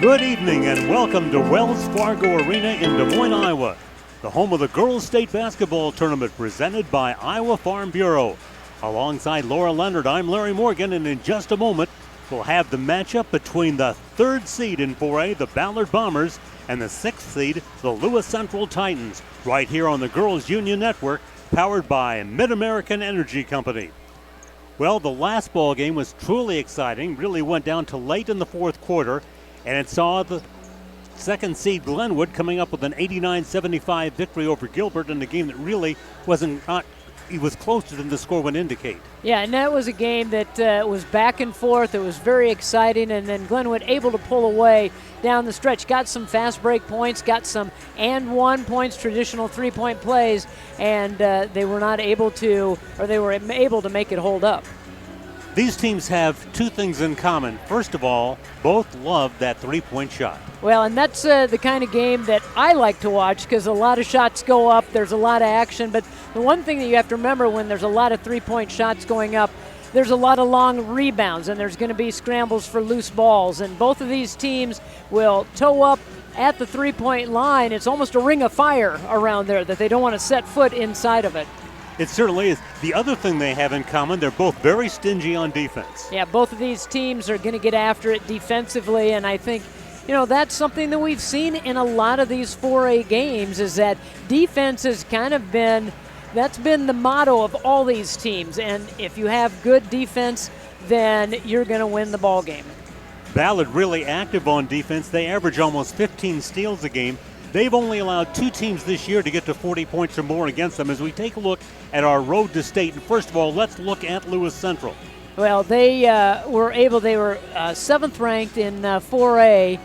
Good evening and welcome to Wells Fargo Arena in Des Moines, Iowa, the home of the Girls State Basketball Tournament presented by Iowa Farm Bureau. Alongside Laura Leonard, I'm Larry Morgan, and in just a moment, we'll have the matchup between the third seed in 4A, the Ballard Bombers, and the sixth seed, the Lewis Central Titans, right here on the Girls Union Network, powered by Mid-American Energy Company. Well, the last ball game was truly exciting, really went down to late in the fourth quarter, and it saw the second seed Glenwood coming up with an 89-75 victory over Gilbert in a game that really it was closer than the score would indicate. Yeah, and that was a game that was back and forth. It was very exciting, and then Glenwood able to pull away down the stretch. Got some fast break points, got some and one points, traditional three-point plays, and they were able to make it hold up. These teams have two things in common. First of all, both love that three-point shot. Well, and that's the kind of game that I like to watch because a lot of shots go up, there's a lot of action, but the one thing that you have to remember when there's a lot of three-point shots going up, there's a lot of long rebounds, and there's going to be scrambles for loose balls, and both of these teams will toe up at the three-point line. It's almost a ring of fire around there that they don't want to set foot inside of it. It certainly is. The other thing they have in common, they're both very stingy on defense. Yeah, both of these teams are going to get after it defensively, and I think, that's something that we've seen in a lot of these 4A games is that defense has kind of that's been the motto of all these teams, and if you have good defense, then you're going to win the ball game. Ballard really active on defense. They average almost 15 steals a game. They've only allowed two teams this year to get to 40 points or more against them. As we take a look at our road to state, and first of all, let's look at Lewis Central. Well, they were seventh ranked in 4A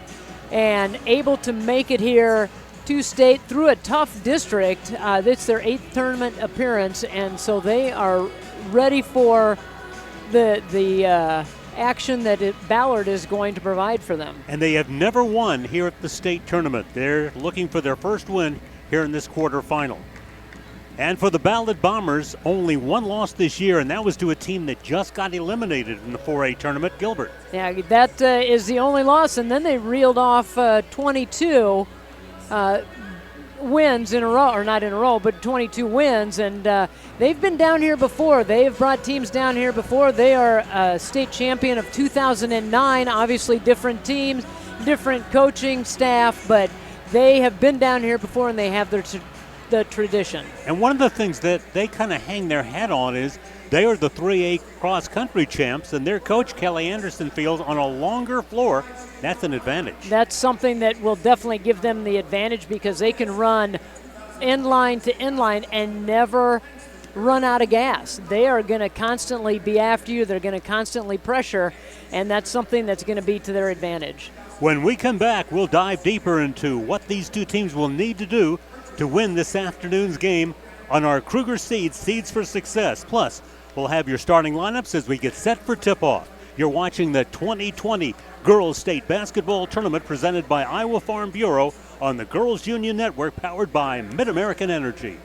and able to make it here to state through a tough district. It's their 8th tournament appearance, and so they are ready for the action that Ballard is going to provide for them. And they have never won here at the state tournament. They're looking for their first win here in this quarterfinal. And for the Ballard Bombers, only one loss this year, and that was to a team that just got eliminated in the 4A tournament, Gilbert. Yeah, that is the only loss, and then they reeled off 22 wins in a row, or not in a row, but 22 wins, and they've been down here before. They've brought teams down here before. They are state champion of 2009, obviously different teams, different coaching staff, but they have been down here before, and they have the tradition. And one of the things that they kind of hang their hat on is they are the 3A cross-country champs, and their coach, Kelly Anderson, feels on a longer floor, that's an advantage. That's something that will definitely give them the advantage because they can run inline to inline and never run out of gas. They are going to constantly be after you. They're going to constantly pressure, and that's something that's going to be to their advantage. When we come back, we'll dive deeper into what these two teams will need to do to win this afternoon's game on our Kruger Seeds for Success. Plus, we'll have your starting lineups as we get set for tip-off. You're watching the 2020 Girls State Basketball Tournament presented by Iowa Farm Bureau on the Girls Union Network, powered by Mid-American Energy.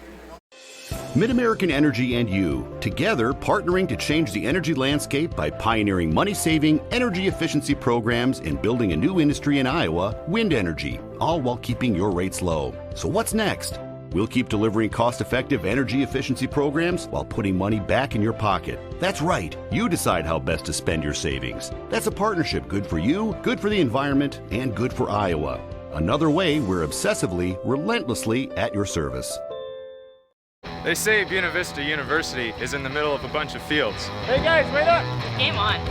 Mid-American Energy and you, together partnering to change the energy landscape by pioneering money-saving, energy efficiency programs and building a new industry in Iowa, wind energy, all while keeping your rates low. So what's next? We'll keep delivering cost-effective energy efficiency programs while putting money back in your pocket. That's right. You decide how best to spend your savings. That's a partnership good for you, good for the environment, and good for Iowa. Another way we're obsessively, relentlessly at your service. They say Buena Vista University is in the middle of a bunch of fields. Hey guys, wait up! Game on.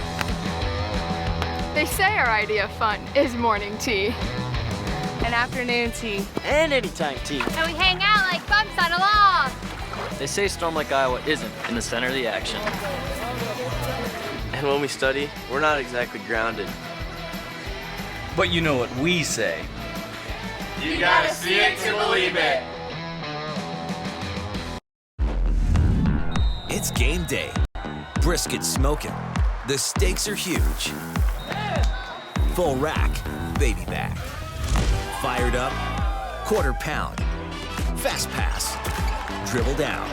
They say our idea of fun is morning tea. And afternoon tea. And anytime tea. And we hang out like bumps on a log. They say Storm Lake, Iowa isn't in the center of the action. And when we study, we're not exactly grounded. But you know what we say. You gotta see it to believe it. It's game day. Brisket smoking. The stakes are huge. Full rack, baby back. Fired up, quarter pound. Fast pass, dribble down.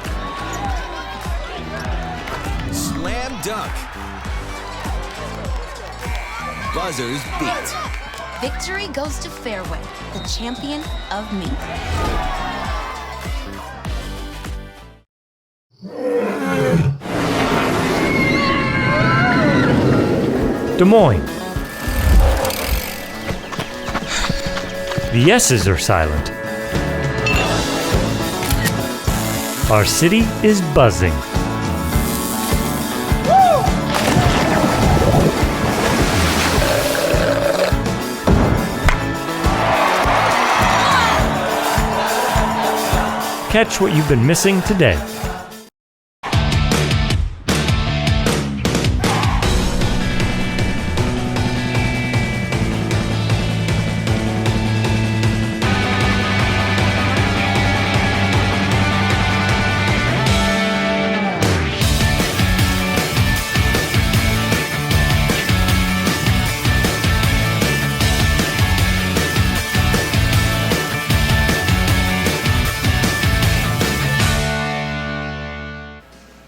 Slam dunk. Buzzers beat. victory goes to Fairway, the champion of meat. Des Moines. The yeses are silent. Our city is buzzing. Catch what you've been missing today.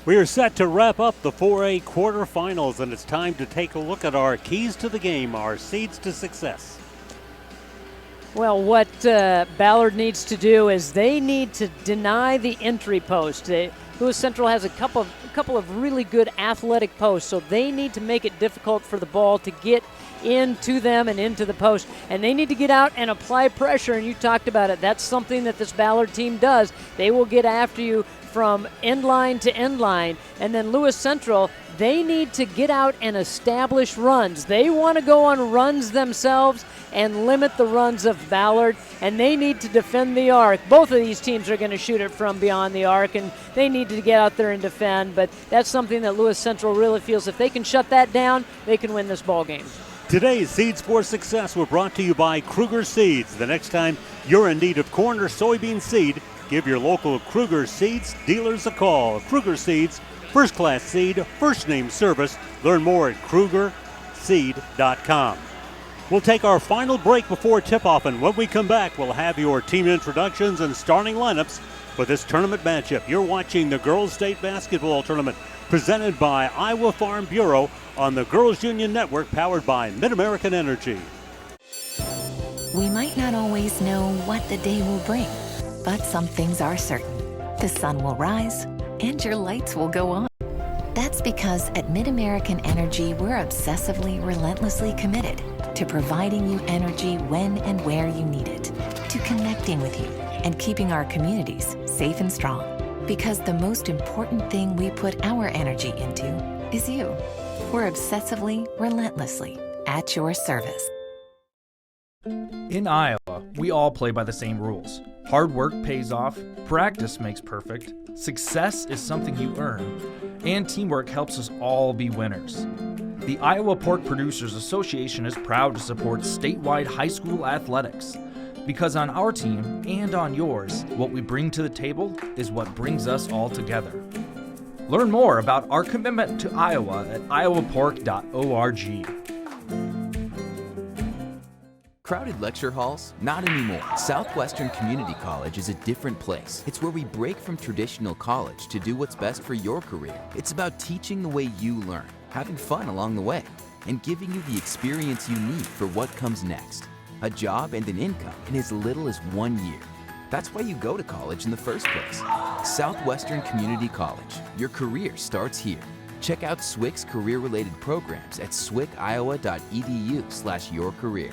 We are set to wrap up the 4A quarterfinals, and it's time to take a look at our keys to the game, our seeds to success. Well, what Ballard needs to do is they need to deny the entry post. Lewis Central has a couple of really good athletic posts, so they need to make it difficult for the ball to get into them and into the post. And they need to get out and apply pressure, and you talked about it. That's something that this Ballard team does. They will get after you from end line to end line. And then Lewis Central, they need to get out and establish runs. They want to go on runs themselves and limit the runs of Ballard, and they need to defend the arc. Both of these teams are going to shoot it from beyond the arc, and they need to get out there and defend, but that's something that Lewis Central really feels if they can shut that down, they can win this ball game. Today's Seeds for Success were brought to you by Kruger Seeds. The next time you're in need of corn or soybean seed, give your local Kruger Seeds dealers a call. Kruger Seeds, first-class seed, first-name service. Learn more at KrugerSeed.com. We'll take our final break before tip-off, and when we come back, we'll have your team introductions and starting lineups for this tournament matchup. You're watching the Girls State Basketball Tournament presented by Iowa Farm Bureau on the Girls Union Network, powered by Mid-American Energy. We might not always know what the day will bring, but some things are certain. The sun will rise and your lights will go on. That's because at Mid-American Energy, we're obsessively, relentlessly committed to providing you energy when and where you need it, to connecting with you and keeping our communities safe and strong. Because the most important thing we put our energy into is you. We're obsessively, relentlessly at your service. In Iowa, we all play by the same rules. Hard work pays off, practice makes perfect, success is something you earn, and teamwork helps us all be winners. The Iowa Pork Producers Association is proud to support statewide high school athletics. Because on our team and on yours, what we bring to the table is what brings us all together. Learn more about our commitment to Iowa at iowapork.org. Crowded lecture halls? Not anymore. Southwestern Community College is a different place. It's where we break from traditional college to do what's best for your career. It's about teaching the way you learn, having fun along the way, and giving you the experience you need for what comes next. A job and an income in as little as 1 year. That's why you go to college in the first place. Southwestern Community College. Your career starts here. Check out SWC's career-related programs at swciowa.edu/yourcareer.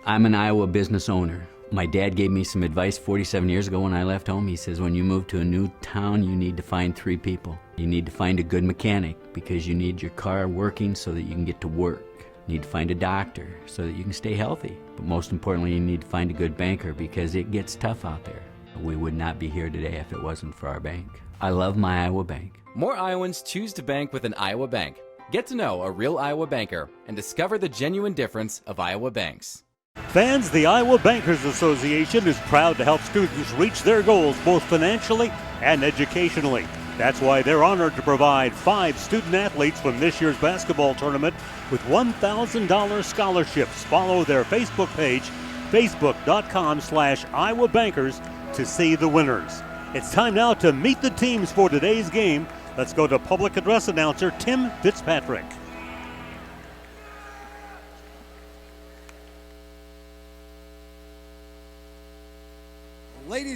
I'm an Iowa business owner. My dad gave me some advice 47 years ago when I left home. He says, when you move to a new town, you need to find 3 people. You need to find a good mechanic because you need your car working so that you can get to work. You need to find a doctor so that you can stay healthy. But most importantly, you need to find a good banker because it gets tough out there. We would not be here today if it wasn't for our bank. I love my Iowa bank. More Iowans choose to bank with an Iowa bank. Get to know a real Iowa banker and discover the genuine difference of Iowa banks. Fans, the Iowa Bankers Association is proud to help students reach their goals both financially and educationally. That's why they're honored to provide 5 student athletes from this year's basketball tournament with $1,000 scholarships. Follow their Facebook page, facebook.com/Iowa Bankers, to see the winners. It's time now to meet the teams for today's game. Let's go to public address announcer Tim Fitzpatrick.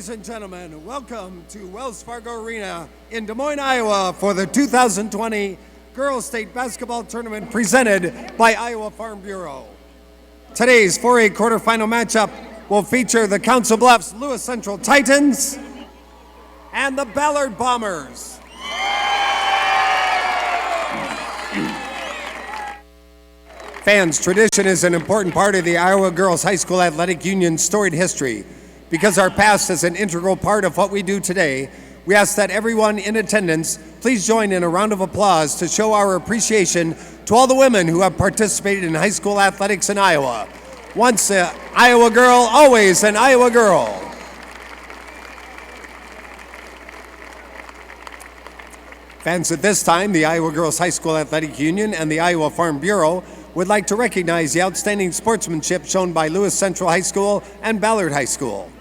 Ladies and gentlemen, welcome to Wells Fargo Arena in Des Moines, Iowa for the 2020 Girls State Basketball Tournament presented by Iowa Farm Bureau. Today's 4A quarterfinal matchup will feature the Council Bluffs Lewis Central Titans and the Ballard Bombers. Fans, tradition is an important part of the Iowa Girls High School Athletic Union's storied history. Because our past is an integral part of what we do today, we ask that everyone in attendance please join in a round of applause to show our appreciation to all the women who have participated in high school athletics in Iowa. Once an Iowa girl, always an Iowa girl. Fans, at this time, the Iowa Girls High School Athletic Union and the Iowa Farm Bureau would like to recognize the outstanding sportsmanship shown by Lewis Central High School and Ballard High School.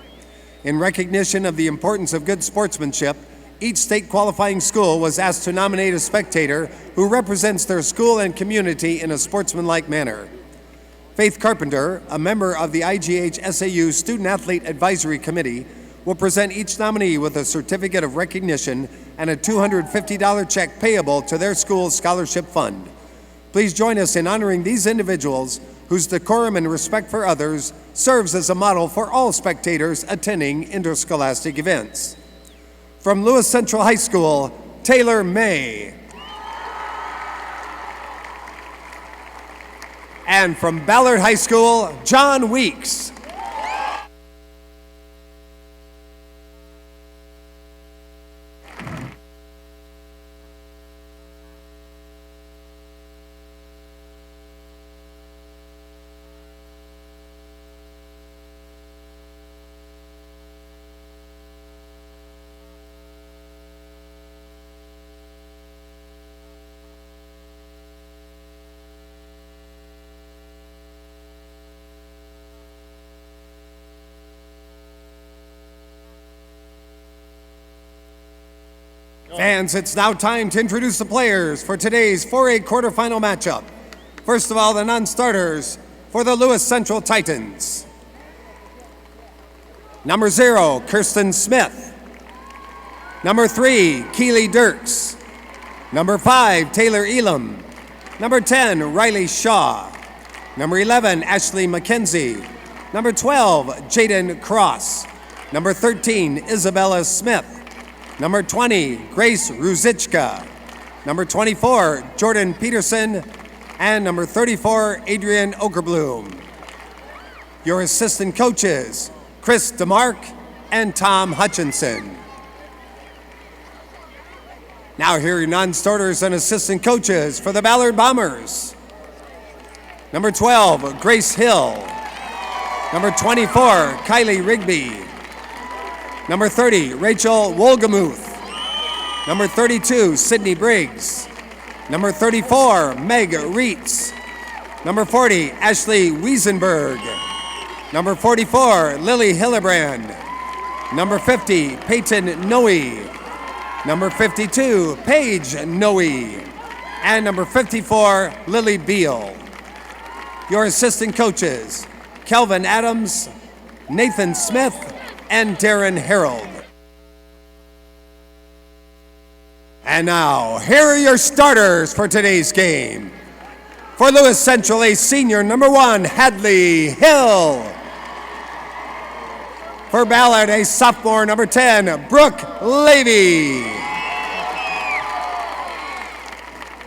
In recognition of the importance of good sportsmanship, each state qualifying school was asked to nominate a spectator who represents their school and community in a sportsmanlike manner. Faith Carpenter, a member of the IGHSAU Student Athlete Advisory Committee, will present each nominee with a certificate of recognition and a $250 check payable to their school's scholarship fund. Please join us in honoring these individuals whose decorum and respect for others serves as a model for all spectators attending interscholastic events. From Lewis Central High School, Taylor May. And from Ballard High School, John Weeks. Fans, it's now time to introduce the players for today's 4A quarterfinal matchup. First of all, the non-starters for the Lewis Central Titans. Number 0, Kirsten Smith. Number 3, Keely Dirks. Number 5, Taylor Elam. Number 10, Riley Shaw. Number 11, Ashley McKenzie. Number 12, Jaden Cross. Number 13, Isabella Smith. Number 20, Grace Ruzichka. Number 24, Jordan Peterson. And number 34, Adrian Okerbloom. Your assistant coaches, Chris DeMark and Tom Hutchinson. Now here are your non-starters and assistant coaches for the Ballard Bombers. Number 12, Grace Hill. Number 24, Kylie Rigby. Number 30, Rachel Wolgamuth. Number 32, Sydney Briggs. Number 34, Meg Reitz. Number 40, Ashley Wiesenberg. Number 44, Lily Hillebrand. Number 50, Peyton Noe. Number 52, Paige Noe. And number 54, Lily Beal. Your assistant coaches, Kelvin Adams, Nathan Smith, and Darren Harold. And now, here are your starters for today's game. For Lewis Central, a senior, number 1, Hadley Hill. For Ballard, a sophomore, number 10, Brooke Levy.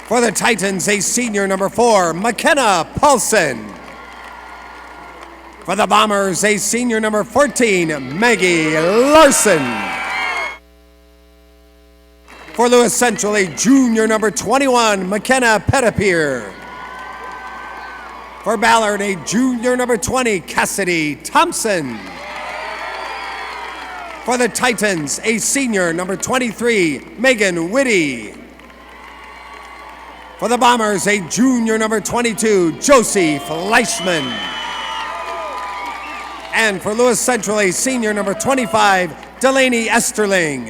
For the Titans, a senior, number 4, McKenna Paulson. For the Bombers, a senior, number 14, Maggie Larson. For Lewis Central, a junior, number 21, McKenna Pettipier. For Ballard, a junior, number 20, Cassidy Thompson. For the Titans, a senior, number 23, Megan Whitty. For the Bombers, a junior, number 22, Josie Fleischman. And for Lewis Central, a senior, number 25, Delaney Esterling.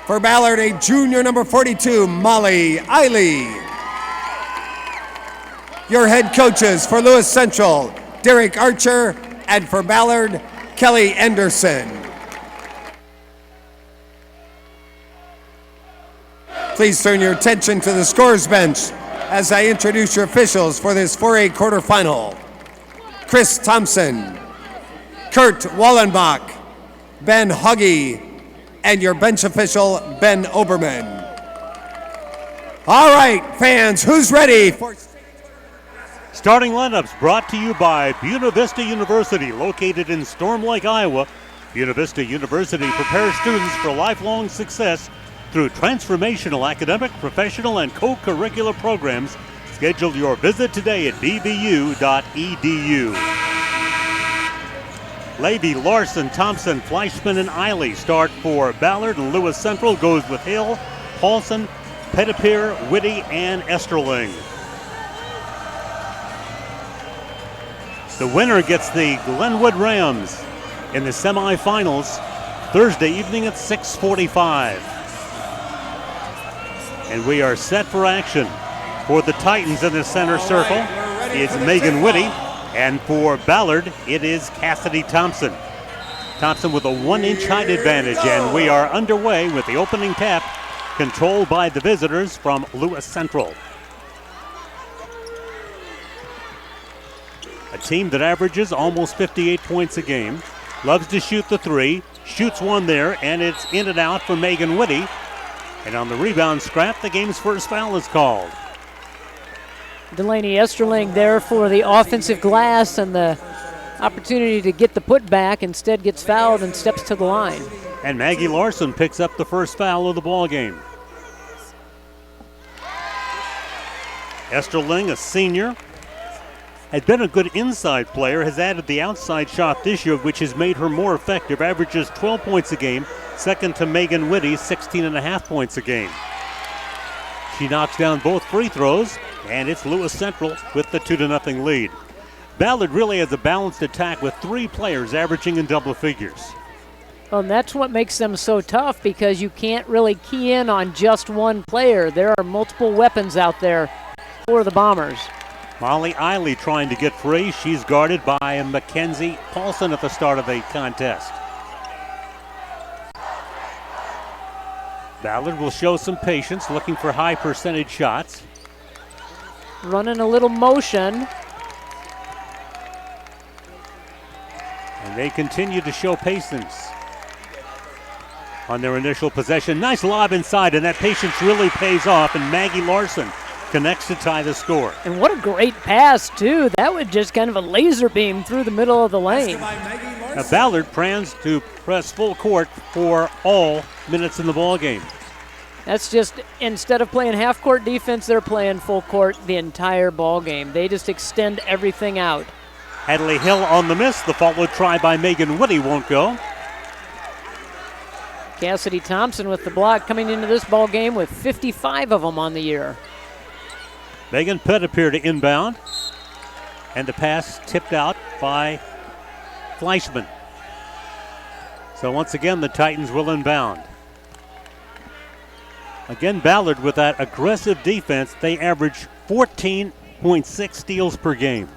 For Ballard, a junior, number 42, Molly Eiley. Your head coaches for Lewis Central, Derek Archer, and for Ballard, Kelly Anderson. Please turn your attention to the scores bench as I introduce your officials for this 4A quarterfinal. Chris Thompson, Kurt Wallenbach, Ben Huggy, and your bench official, Ben Oberman. All right, fans, who's ready for... Starting lineups brought to you by Buena Vista University, located in Storm Lake, Iowa. Buena Vista University prepares students for lifelong success through transformational academic, professional, and co-curricular programs. Schedule your visit today at bvu.edu. Levy, Larson, Thompson, Fleischman, and Eiley start for Ballard, and Lewis Central goes with Hill, Paulson, Pettipier, Whitty, and Esterling. The winner gets the Glenwood Rams in the semifinals Thursday evening at 6:45. And we are set for action. For the Titans in the center circle is Megan Whitty, and for Ballard it is Cassidy Thompson. Thompson with a 1-inch height advantage, and we are underway with the opening tap, controlled by the visitors from Lewis Central. A team that averages almost 58 points a game, loves to shoot the three, shoots one there, and it's in and out for Megan Whitty. And on the rebound scrap, the game's first foul is called. Delaney Esterling there for the offensive glass, and the opportunity to get the putback instead gets fouled and steps to the line. And Maggie Larson picks up the first foul of the ball game. Esterling, a senior, has been a good inside player, has added the outside shot this year, which has made her more effective, averages 12 points a game, second to Megan Whitty, 16.5 points a game. She knocks down both free throws, and it's Lewis Central with the 2-0 lead. Ballard really has a balanced attack with three players averaging in double figures. Well, and that's what makes them so tough, because you can't really key in on just one player. There are multiple weapons out there for the Bombers. Molly Eiley trying to get free. She's guarded by Mackenzie Paulson at the start of the contest. Ballard will show some patience, looking for high percentage shots. Running a little motion. And they continue to show patience on their initial possession. Nice lob inside, and that patience really pays off, and Maggie Larson connects to tie the score. And what a great pass, too. That was just kind of a laser beam through the middle of the lane. Now Ballard plans to press full court for all minutes in the ball game. That's just, instead of playing half-court defense, they're playing full court the entire ball game. They just extend everything out. Hadley Hill on the miss. The followed try by Megan Whitty won't go. Cassidy Thompson with the block, coming into this ball game with 55 of them on the year. Megan Pettipier to inbound, and the pass tipped out by Fleischman. So once again, the Titans will inbound. Again, Ballard with that aggressive defense. They average 14.6 steals per game.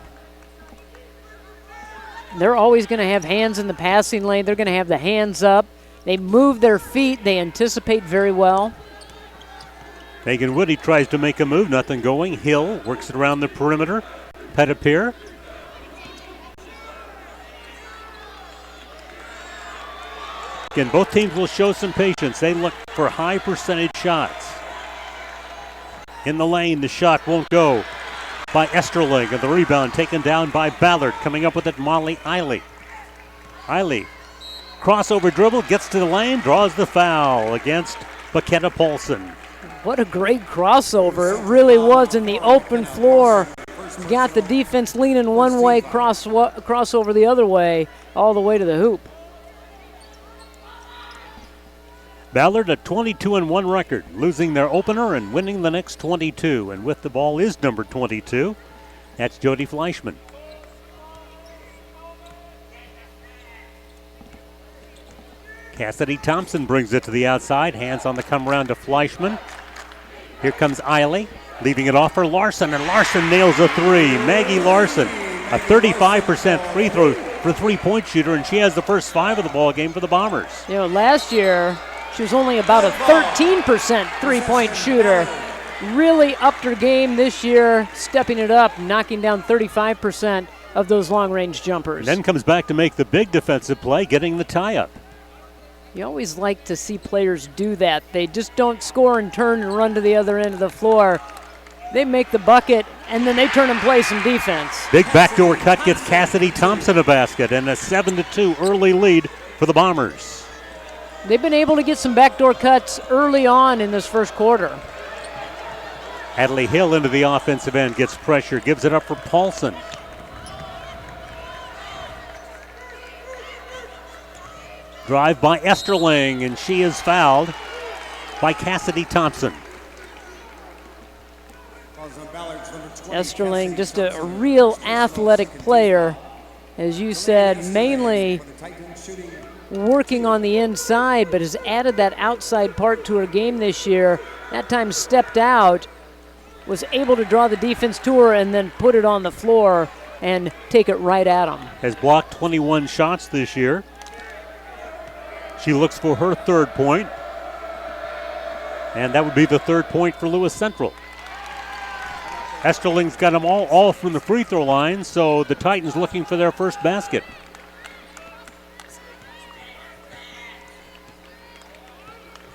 They're always going to have hands in the passing lane. They're going to have the hands up. They move their feet. They anticipate very well. Megan Whitty tries to make a move, nothing going. Hill works it around the perimeter. Pettipier. Again, both teams will show some patience. They look for high percentage shots. In the lane, the shot won't go by Esterling, and the rebound taken down by Ballard. Coming up with it, Molly Eiley. Eiley, crossover dribble, gets to the lane, draws the foul against Baketta Paulson. What a great crossover. It really was in the open floor. Got the defense leaning one way, crossover the other way, all the way to the hoop. Ballard a 22-1 record, losing their opener and winning the next 22. And with the ball is number 22. That's Jody Fleischman. Cassidy Thompson brings it to the outside. Hands on the come around to Fleischman. Here comes Eiley, leaving it off for Larson, and Larson nails a three. Maggie Larson, a 35% free throw for three-point shooter, and she has the first 5 of the ball game for the Bombers. You know, last year she was only about a 13% three-point shooter. Really upped her game this year, stepping it up, knocking down 35% of those long-range jumpers. And then comes back to make the big defensive play, getting the tie-up. You always like to see players do that. They just don't score and turn and run to the other end of the floor. They make the bucket, and then they turn and play some defense. Big backdoor cut gets Cassidy Thompson a basket, and a 7-2 early lead for the Bombers. They've been able to get some backdoor cuts early on in this first quarter. Hadley Hill into the offensive end, gets pressure, gives it up for Paulson. Drive by Esterling, and she is fouled by Cassidy Thompson. Esterling, just a real athletic player, as you said, mainly working on the inside, but has added that outside part to her game this year. That time stepped out, was able to draw the defense to her, and then put it on the floor and take it right at them. Has blocked 21 shots this year. She looks for her third point, and that would be the third point for Lewis Central. Esterling's got them all from the free throw line, so the Titans looking for their first basket.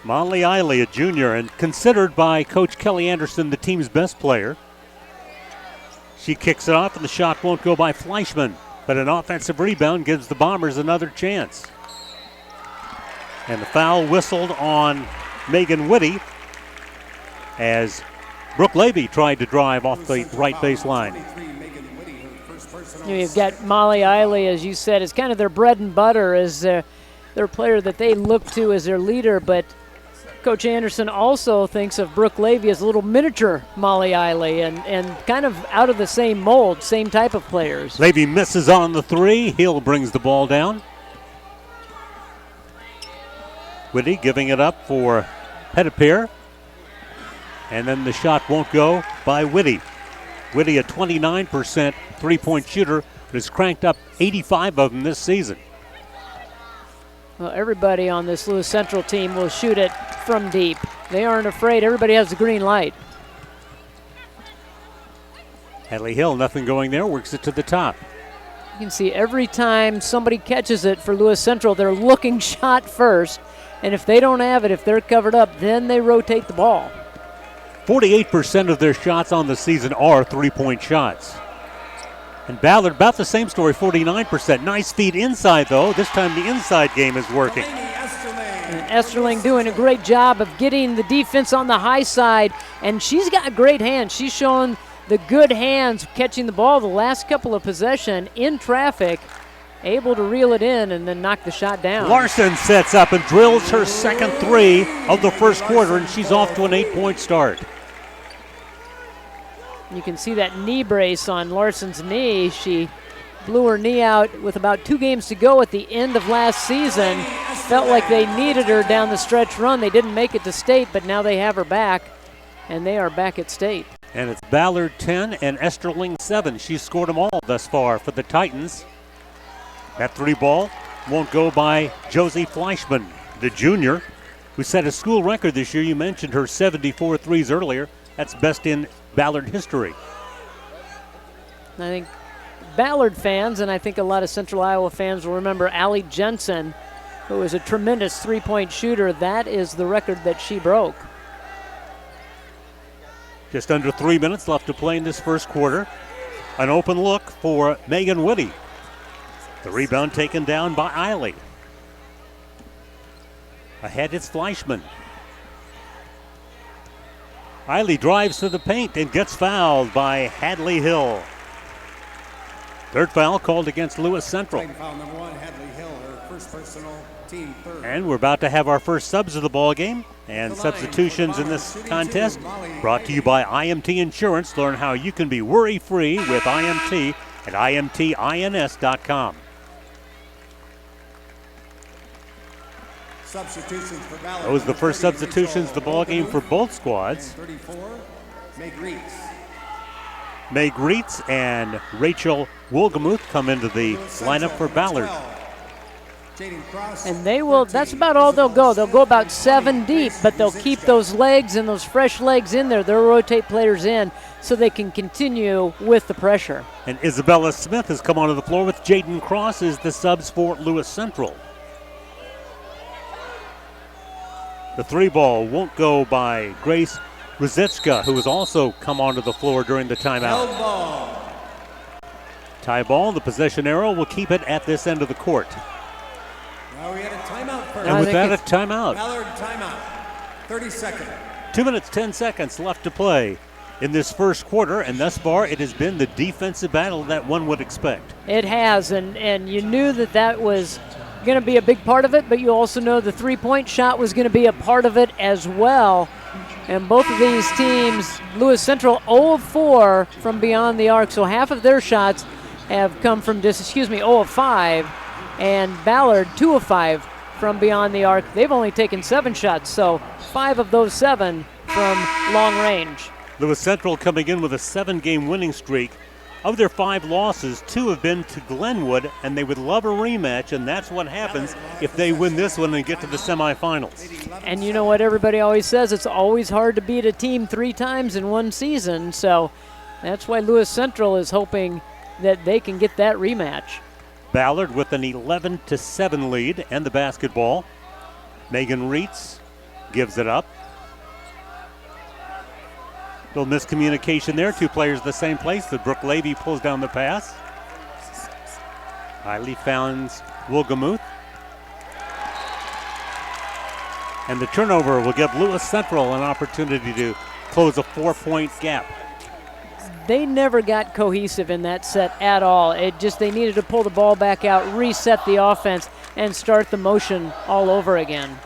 Molly Eiley, a junior, and considered by Coach Kelly Anderson the team's best player. She kicks it off, and the shot won't go by Fleischman, but an offensive rebound gives the Bombers another chance. And the foul whistled on Megan Whitty as Brooke Levy tried to drive off the right baseline. You've got Molly Eiley, as you said, is kind of their bread and butter, as their player that they look to as their leader, but Coach Anderson also thinks of Brooke Levy as a little miniature Molly Eiley and kind of out of the same mold, same type of players. Levy misses on the three. Hill brings the ball down. Whitty giving it up for Petitpier. And then the shot won't go by Whitty. Whitty, a 29% three-point shooter, but has cranked up 85 of them this season. Well, everybody on this Lewis Central team will shoot it from deep. They aren't afraid. Everybody has the green light. Hadley Hill, nothing going there, works it to the top. You can see every time somebody catches it for Lewis Central, they're looking shot first. And if they don't have it, if they're covered up, then they rotate the ball. 48% of their shots on the season are three-point shots. And Ballard, about the same story, 49%. Nice feed inside, though. This time the inside game is working. And Esterling doing a great job of getting the defense on the high side, and she's got great hands. She's shown the good hands catching the ball the last couple of possessions in traffic, able to reel it in and then knock the shot down. Larson sets up and drills her second three of the first quarter, and she's off to an 8-point start. You can see that knee brace on Larson's knee. She blew her knee out with about 2 games to go at the end of last season. Felt like they needed her down the stretch run. They didn't make it to state, but now they have her back, and they are back at state. And it's Ballard 10 and Esterling 7. She's scored them all thus far for the Titans. That three ball won't go by Josie Fleischman, the junior, who set a school record this year. You mentioned her 74 threes earlier. That's best in Ballard history. I think Ballard fans, and I think a lot of Central Iowa fans will remember Allie Jensen, who was a tremendous three-point shooter. That is the record that she broke. Just under 3 minutes left to play in this first quarter. An open look for Megan Whitty. The rebound taken down by Eiley. Ahead it's Fleischman. Eiley drives to the paint and gets fouled by Hadley Hill. Third foul called against Lewis Central. Foul number 1, Hadley Hill, her first personal, team third. And we're about to have our first subs of the ball game and substitutions in this contest. Brought to you by IMT Insurance. Learn how you can be worry-free with IMT at IMTINS.com. Substitutions for Ballard. Those are the first substitutions of the ball game for both squads. 34, Meg Reese. Meg Reitz and Rachel Wolgemuth come into the lineup for Ballard. And that's about all they'll go. They'll go about 7 deep, but they'll keep those legs and those fresh legs in there. They'll rotate players in so they can continue with the pressure. And Isabella Smith has come onto the floor with Jaden Cross as the subs for Lewis Central. The 3 ball won't go by Grace Rosicka, who has also come onto the floor during the timeout. Tie ball, the possession arrow will keep it at this end of the court. Now we had a timeout first. And with that, a timeout. Ballard timeout. 30 seconds. 2 minutes, 10 seconds left to play in this first quarter, and thus far it has been the defensive battle that one would expect. It has, and you knew that was going to be a big part of it, but you also know the three-point shot was going to be a part of it as well. And both of these teams, Lewis Central 0 of 4 from beyond the arc, so half of their shots have come from 0 of 5, and Ballard 2 of 5 from beyond the arc. They've only taken 7 shots, so 5 of those 7 from long range. Lewis Central coming in with a 7-game winning streak. Of their 5 losses, 2 have been to Glenwood, and they would love a rematch, and that's what happens if they win this one and get to the semifinals. And you know what everybody always says, it's always hard to beat a team 3 times in one season, so that's why Lewis Central is hoping that they can get that rematch. Ballard with an 11-7 lead and the basketball. Megan Reitz gives it up. Little miscommunication there. 2 players the same place. The Brooke Levy pulls down the pass. Eiley founds Wolgemuth. And the turnover will give Lewis Central an opportunity to close a 4-point gap. They never got cohesive in that set at all. They needed to pull the ball back out, reset the offense, and start the motion all over again.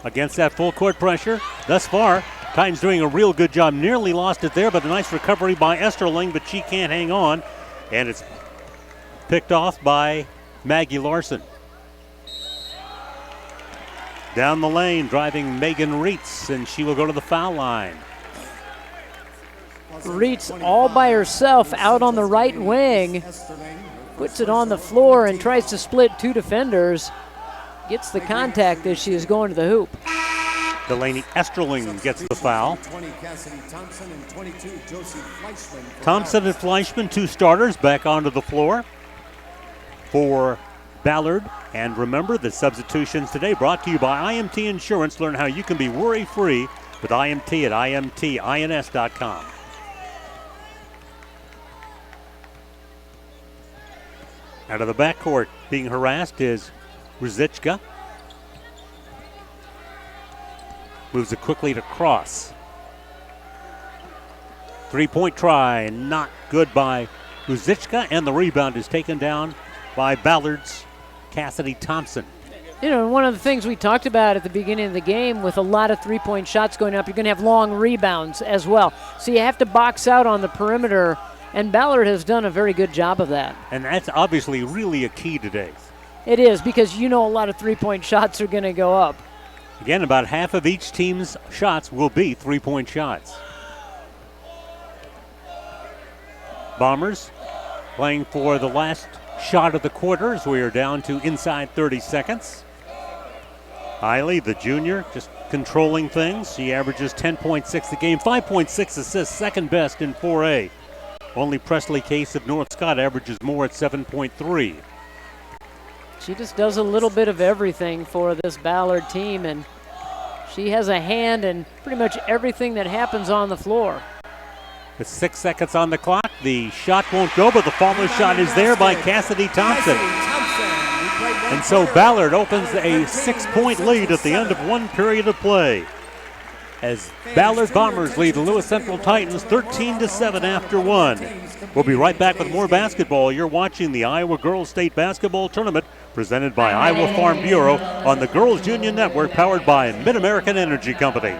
Against that full court pressure, thus far, Titans doing a real good job. Nearly lost it there, but a nice recovery by Esterling, but she can't hang on. And it's picked off by Maggie Larson. Down the lane, driving Megan Reitz, and she will go to the foul line. Reitz all by herself out on the right wing. Puts it on the floor and tries to split 2 defenders. Gets the contact as she is going to the hoop. Delaney Esterling gets the foul. Thompson and Fleischman, 2 starters, back onto the floor for Ballard. And remember, the substitutions today brought to you by IMT Insurance. Learn how you can be worry-free with IMT at IMTINS.com. Out of the backcourt, being harassed is Ruzicka. Moves it quickly to Cross. 3-point try, not good by Ruzicka, and the rebound is taken down by Ballard's Cassidy Thompson. You know, one of the things we talked about at the beginning of the game, with a lot of 3-point shots going up, you're going to have long rebounds as well. So you have to box out on the perimeter, and Ballard has done a very good job of that. And that's obviously really a key today. It is, because you know a lot of 3-point shots are going to go up. Again, about half of each team's shots will be 3-point shots. Bombers playing for the last shot of the quarter as we are down to inside 30 seconds. Eiley, the junior, just controlling things. She averages 10.6 a game, 5.6 assists, second best in 4A. Only Presley Case of North Scott averages more at 7.3. She just does a little bit of everything for this Ballard team, and she has a hand in pretty much everything that happens on the floor. With 6 seconds on the clock, the shot won't go, but the follow shot is there by Cassidy Thompson. And so Ballard opens a 6-point lead at the end of 1 period of play, as Ballard Bombers lead the Lewis Central Titans 13-7 after 1. We'll be right back with more basketball. You're watching the Iowa Girls State Basketball Tournament presented by Iowa Farm Bureau on the Girls Union Network, powered by Mid-American Energy Company.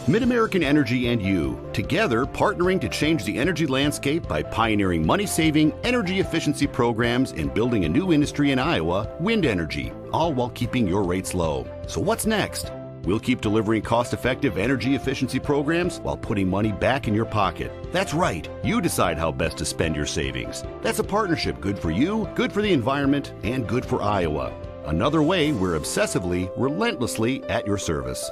Mid-American Energy and you, together partnering to change the energy landscape by pioneering money-saving, energy efficiency programs and building a new industry in Iowa, wind energy, all while keeping your rates low. So what's next? We'll keep delivering cost-effective energy efficiency programs while putting money back in your pocket. That's right. You decide how best to spend your savings. That's a partnership good for you, good for the environment, and good for Iowa. Another way we're obsessively, relentlessly at your service.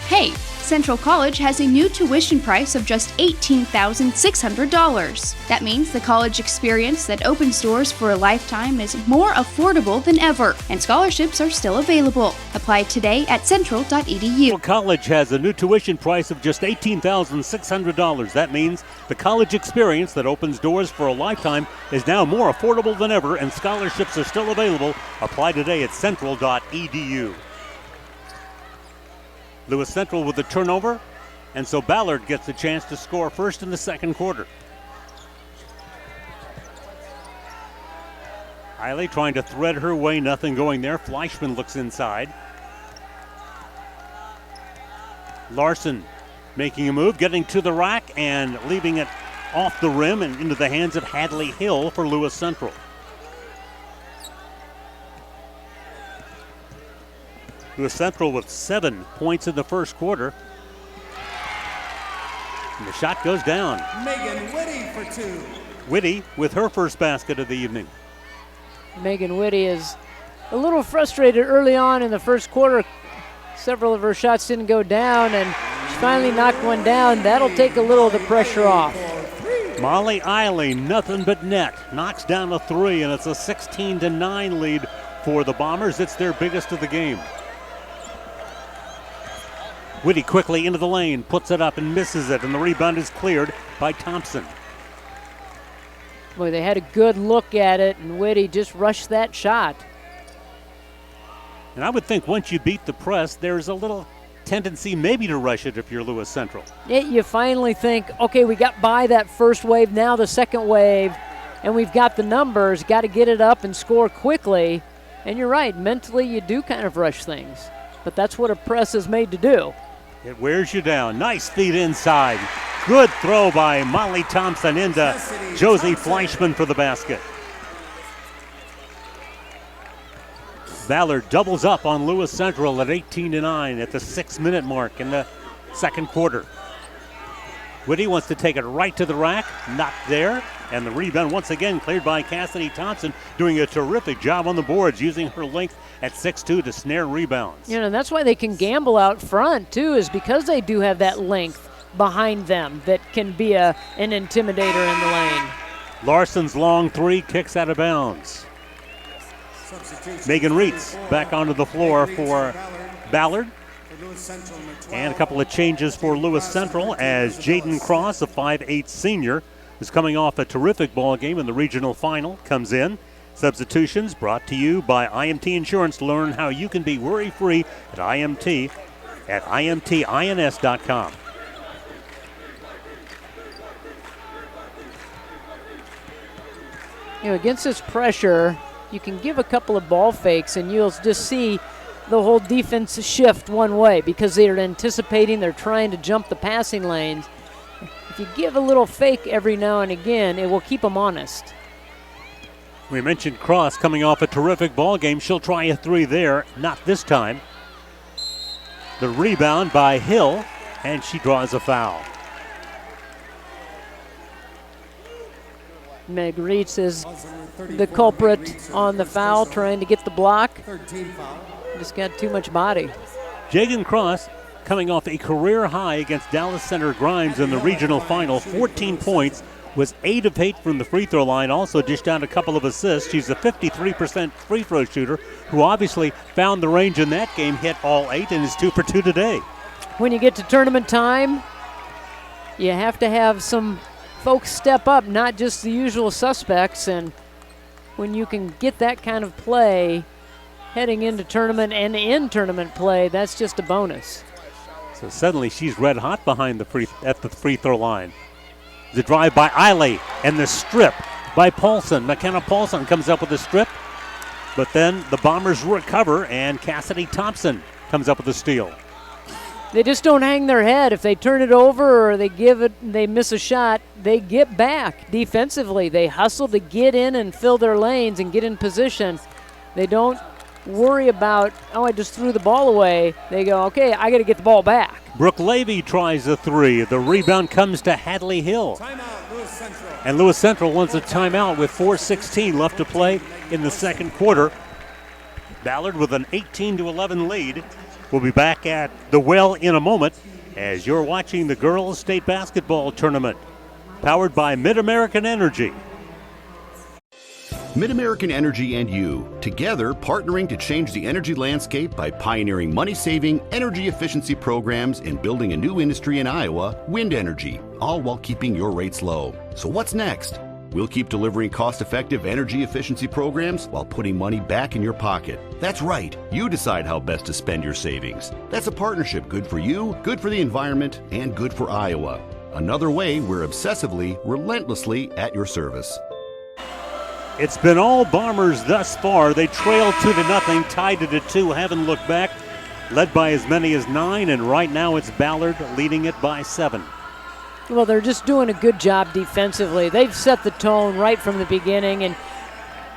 Hey, Central College has a new tuition price of just $18,600. That means the college experience that opens doors for a lifetime is more affordable than ever, and scholarships are still available. Apply today at central.edu. College has a new tuition price of just $18,600. That means the college experience that opens doors for a lifetime is now more affordable than ever, and scholarships are still available. Apply today at central.edu. Lewis Central with the turnover, and so Ballard gets a chance to score first in the second quarter. Eiley trying to thread her way, nothing going there. Fleischman looks inside. Larson making a move, getting to the rack and leaving it off the rim and into the hands of Hadley Hill for Lewis Central. Lewis Central with 7 points in the first quarter. And the shot goes down. Megan Whitty for 2. Whitty with her first basket of the evening. Megan Whitty is a little frustrated early on in the first quarter. Several of her shots didn't go down, and she finally knocked one down. That'll take a little of the pressure off. Molly Eiley, nothing but net. Knocks down a 3, and it's a 16-9 lead for the Bombers. It's their biggest of the game. Whitty quickly into the lane, puts it up and misses it, and the rebound is cleared by Thompson. Boy, they had a good look at it, and Whitty just rushed that shot. And I would think once you beat the press, there's a little tendency maybe to rush it if you're Lewis Central. You finally think, okay, we got by that first wave, now the second wave, and we've got the numbers, got to get it up and score quickly. And you're right, mentally you do kind of rush things, but that's what a press is made to do. It wears you down. Nice feed inside. Good throw by Molly Thompson into Josie Fleischman for the basket. Ballard doubles up on Lewis Central at 18-9 at the 6-minute mark in the second quarter. Whitty wants to take it right to the rack. Not there. And the rebound once again cleared by Cassidy Thompson, doing a terrific job on the boards, using her length at 6'2" to snare rebounds. You know, that's why they can gamble out front, too, is because they do have that length behind them that can be an intimidator in the lane. Larson's long 3 kicks out of bounds. Megan Reitz back onto the floor for Ballard. And a couple of changes for Lewis Central as Jaden Cross, a 5'8" senior, who's coming off a terrific ball game in the regional final, comes in. Substitutions brought to you by IMT Insurance. Learn how you can be worry-free at IMT at IMTINS.com. You know, against this pressure, you can give a couple of ball fakes and you'll just see the whole defense shift one way because they're anticipating, they're trying to jump the passing lanes. If you give a little fake every now and again, it will keep them honest. We mentioned Cross coming off a terrific ball game. She'll try a 3 there, not this time. The rebound by Hill, and she draws a foul. Meg Reitz is the culprit on the foul, trying to get the block. Just got too much body. Jaden Cross coming off a career high against Dallas Center Grimes in the regional final. 14 points, was 8 of 8 from the free throw line, also dished out a couple of assists. She's a 53% free throw shooter who obviously found the range in that game, hit all 8, and is 2 for 2 today. When you get to tournament time, you have to have some folks step up, not just the usual suspects, and when you can get that kind of play, heading into tournament and in tournament play, that's just a bonus. So suddenly she's red hot behind at the free throw line. The drive by Eiley and the strip by Paulson. McKenna Paulson comes up with the strip, but then the Bombers recover and Cassidy Thompson comes up with the steal. They just don't hang their head. If they turn it over or they miss a shot, they get back defensively. They hustle to get in and fill their lanes and get in position. They don't worry about, I just threw the ball away. They go, okay, I got to get the ball back. Brooke Levy tries the three. The rebound comes to Hadley Hill. Timeout, Lewis Central. And Lewis Central wants a timeout with 4:16 left to play in the second quarter. Ballard with an 18-11 lead. We'll be back at the well in a moment as you're watching the Girls State Basketball Tournament, powered by Mid-American Energy. Mid-American Energy and you, together partnering to change the energy landscape by pioneering money-saving, energy efficiency programs and building a new industry in Iowa, wind energy, all while keeping your rates low. So what's next? We'll keep delivering cost-effective energy efficiency programs while putting money back in your pocket. That's right. You decide how best to spend your savings. That's a partnership good for you, good for the environment, and good for Iowa. Another way we're obsessively, relentlessly at your service. It's been all Bombers thus far. They trail 2-0, tied it at 2, haven't looked back, led by as many as 9, and right now it's Ballard leading it by 7. Well, they're just doing a good job defensively. They've set the tone right from the beginning, and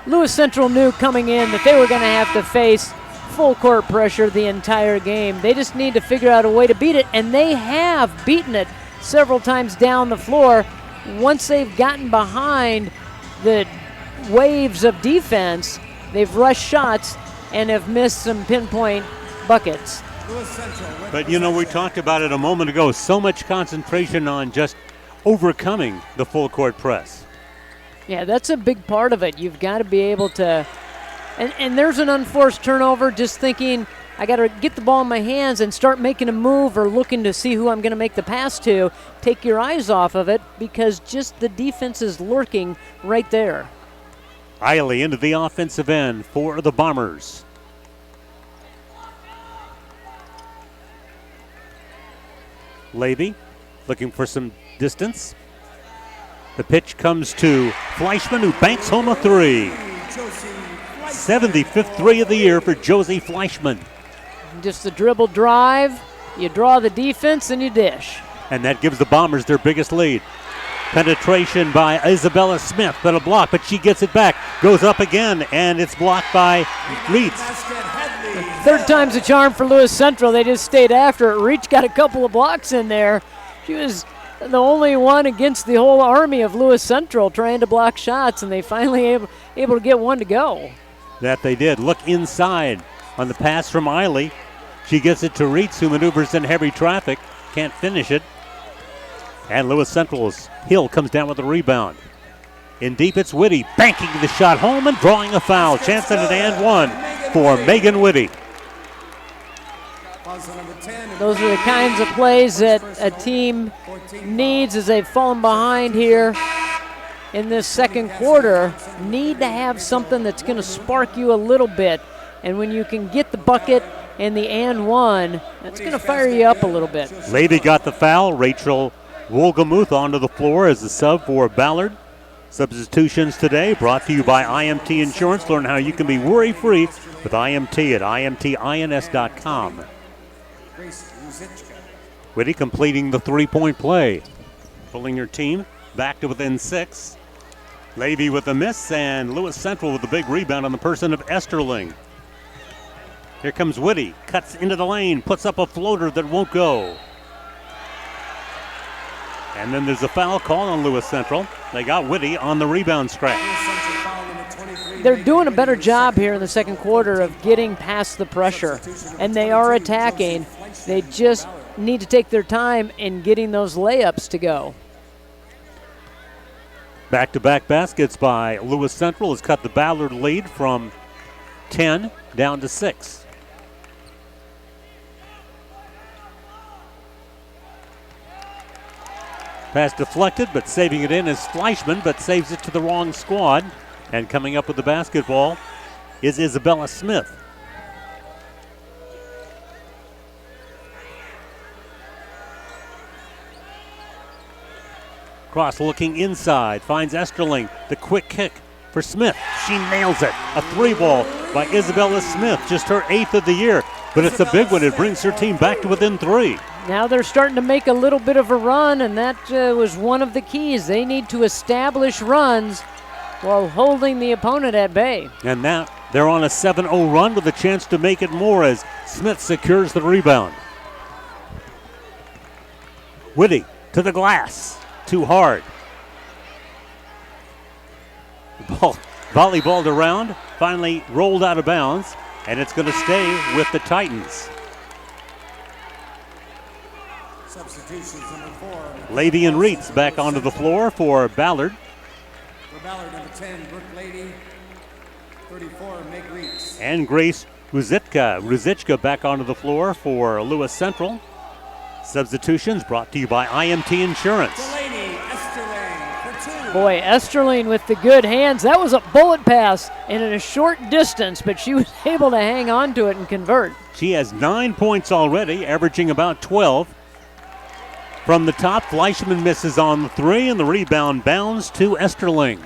Lewis Central knew coming in that they were going to have to face full court pressure the entire game. They just need to figure out a way to beat it, and they have beaten it several times down the floor. Once they've gotten behind the waves of defense, they've rushed shots and have missed some pinpoint buckets. But we talked about it a moment ago, so much concentration on just overcoming the full court press. Yeah, that's a big part of it. You've got to be able to, and there's an unforced turnover, just thinking, I got to get the ball in my hands and start making a move or looking to see who I'm going to make the pass to. Take your eyes off of it because just the defense is lurking right there. Eiley into the offensive end for the Bombers. Levy looking for some distance. The pitch comes to Fleischman, who banks home a three. 75th three of the year for Josie Fleischman. Just the dribble drive, you draw the defense, and you dish. And that gives the Bombers their biggest lead. Penetration by Isabella Smith, but a block, but she gets it back. Goes up again, and it's blocked by Reitz. Third time's a charm for Lewis Central. They just stayed after it. Reach got a couple of blocks in there. She was the only one against the whole army of Lewis Central trying to block shots, and they finally able to get one to go. That they did. Look inside on the pass from Eiley. She gets it to Reitz, who maneuvers in heavy traffic. Can't finish it. And Lewis Central's Hill comes down with the rebound. In deep, it's Whitty banking the shot home and drawing a foul. Chance at an and one for Megan Whitty. Those are the kinds of plays that a team needs as they've fallen behind here in this second quarter. Need to have something that's going to spark you a little bit. And when you can get the bucket and the and one, that's going to fire you up a little bit. Levy got the foul. Rachel Wolgamuth onto the floor as the sub for Ballard. Substitutions today brought to you by IMT Insurance. Learn how you can be worry-free with IMT at imtins.com. Whitty completing the three-point play. Pulling her team back to within 6. Levy with a miss, and Lewis Central with the big rebound on the person of Esterling. Here comes Whitty, cuts into the lane, puts up a floater that won't go. And then there's a foul call on Lewis Central. They got Whitty on the rebound scratch. They're doing a better job here in the second quarter of getting past the pressure, and they are attacking. They just need to take their time in getting those layups to go. Back-to-back baskets by Lewis Central has cut the Ballard lead from 10 down to 6. Pass deflected, but saving it in is Fleischman, but saves it to the wrong squad. And coming up with the basketball is Isabella Smith. Cross looking inside, finds Esterling. The quick kick for Smith. She nails it. A 3-ball by Isabella Smith, just her 8th of the year. But it's a big one. It brings her team back to within 3. Now they're starting to make a little bit of a run, and that was one of the keys. They need to establish runs while holding the opponent at bay. And now they're on a 7-0 run with a chance to make it more as Smith secures the rebound. Whitty to the glass. Too hard. Ball volleyballed around, finally rolled out of bounds, and it's going to stay with the Titans. Substitutions number 4. Lady and Reitz back onto the floor for Ballard. For Ballard, number 10, Brooke Lady. 34, Meg Reitz. And Grace Ruzichka back onto the floor for Lewis Central. Substitutions brought to you by IMT Insurance. Boy, Esterling with the good hands. That was a bullet pass and in a short distance, but she was able to hang on to it and convert. She has 9 points already, averaging about 12. From the top, Fleischman misses on the 3, and the rebound bounds to Esterling.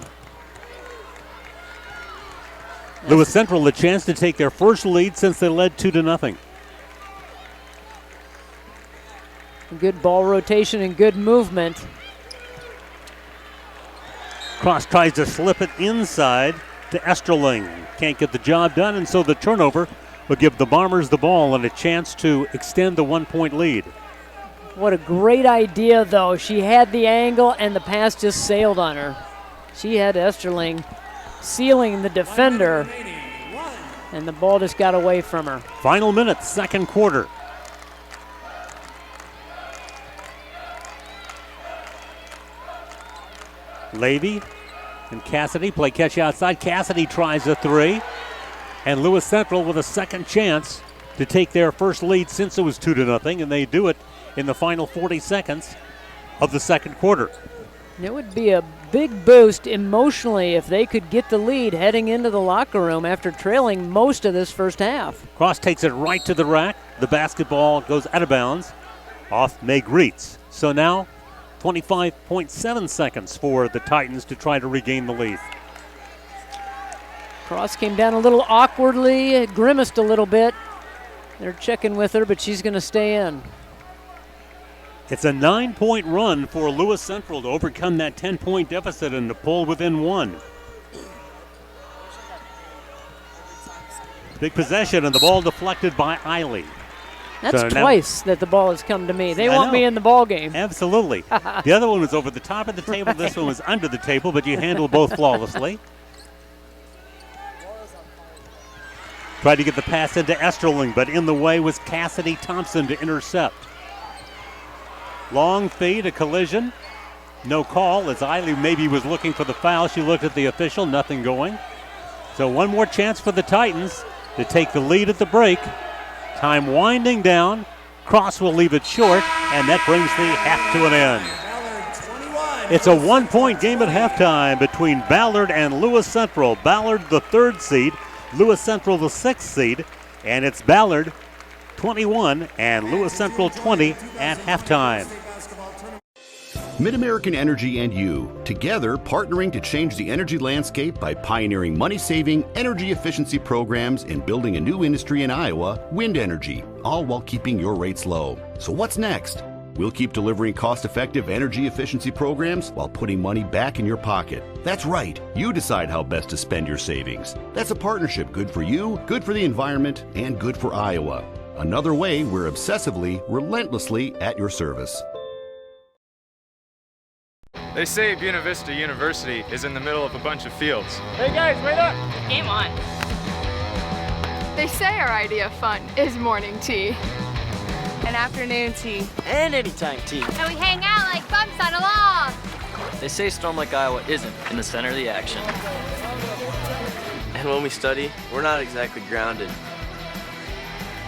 Lewis Central a chance to take their first lead since they led 2-0. Good ball rotation and good movement. Cross tries to slip it inside to Esterling. Can't get the job done, and so the turnover will give the Bombers the ball and a chance to extend the 1-point lead. What a great idea, though. She had the angle, and the pass just sailed on her. She had Esterling sealing the defender, and the ball just got away from her. Final minute, second quarter. Levy and Cassidy play catch outside. Cassidy tries a 3. And Lewis Central with a second chance to take their first lead since it was 2-0, and they do it in the final 40 seconds of the second quarter. It would be a big boost emotionally if they could get the lead heading into the locker room after trailing most of this first half. Cross takes it right to the rack. The basketball goes out of bounds off Meg Reitz. So now 25.7 seconds for the Titans to try to regain the lead. Cross came down a little awkwardly, grimaced a little bit. They're checking with her, but she's going to stay in. It's a 9-point run for Lewis Central to overcome that 10-point deficit and to pull within 1. Big possession, and the ball deflected by Eiley. That's twice that the ball has come to me. They want me in the ball game. Absolutely. The other one was over the top of the table. Right. This one was under the table, but you handled both flawlessly. Tried to get the pass into Esterling, but in the way was Cassidy Thompson to intercept. Long fade, a collision. No call as Eiley maybe was looking for the foul. She looked at the official, nothing going. So one more chance for the Titans to take the lead at the break. Time winding down. Cross will leave it short, and that brings the half to an end. It's a 1-point game at halftime between Ballard and Lewis Central. Ballard the 3rd seed, Lewis Central the 6th seed, and it's Ballard 21 and Lewis Central 20 at halftime. Mid-American Energy and you, together partnering to change the energy landscape by pioneering money-saving, energy efficiency programs and building a new industry in Iowa, wind energy, all while keeping your rates low. So what's next? We'll keep delivering cost-effective energy efficiency programs while putting money back in your pocket. That's right. You decide how best to spend your savings. That's a partnership good for you, good for the environment, and good for Iowa. Another way we're obsessively, relentlessly at your service. They say Buena Vista University is in the middle of a bunch of fields. Hey guys, wait up! Game on. They say our idea of fun is morning tea, and afternoon tea, and anytime tea. And we hang out like bumps on a log. They say Storm Lake, Iowa isn't in the center of the action. And when we study, we're not exactly grounded.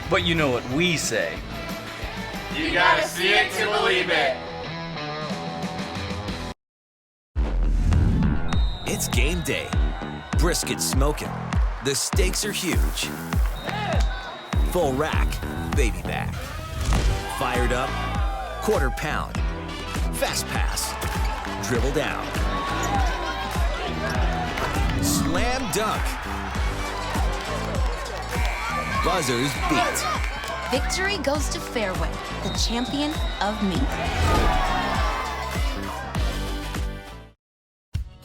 But you know what we say. You gotta see it to believe it. It's game day. Brisket smoking. The stakes are huge. Full rack, baby back. Fired up, quarter pound. Fast pass. Dribble down. Slam dunk. Buzzers beat. Victory goes to Fairway, the champion of me.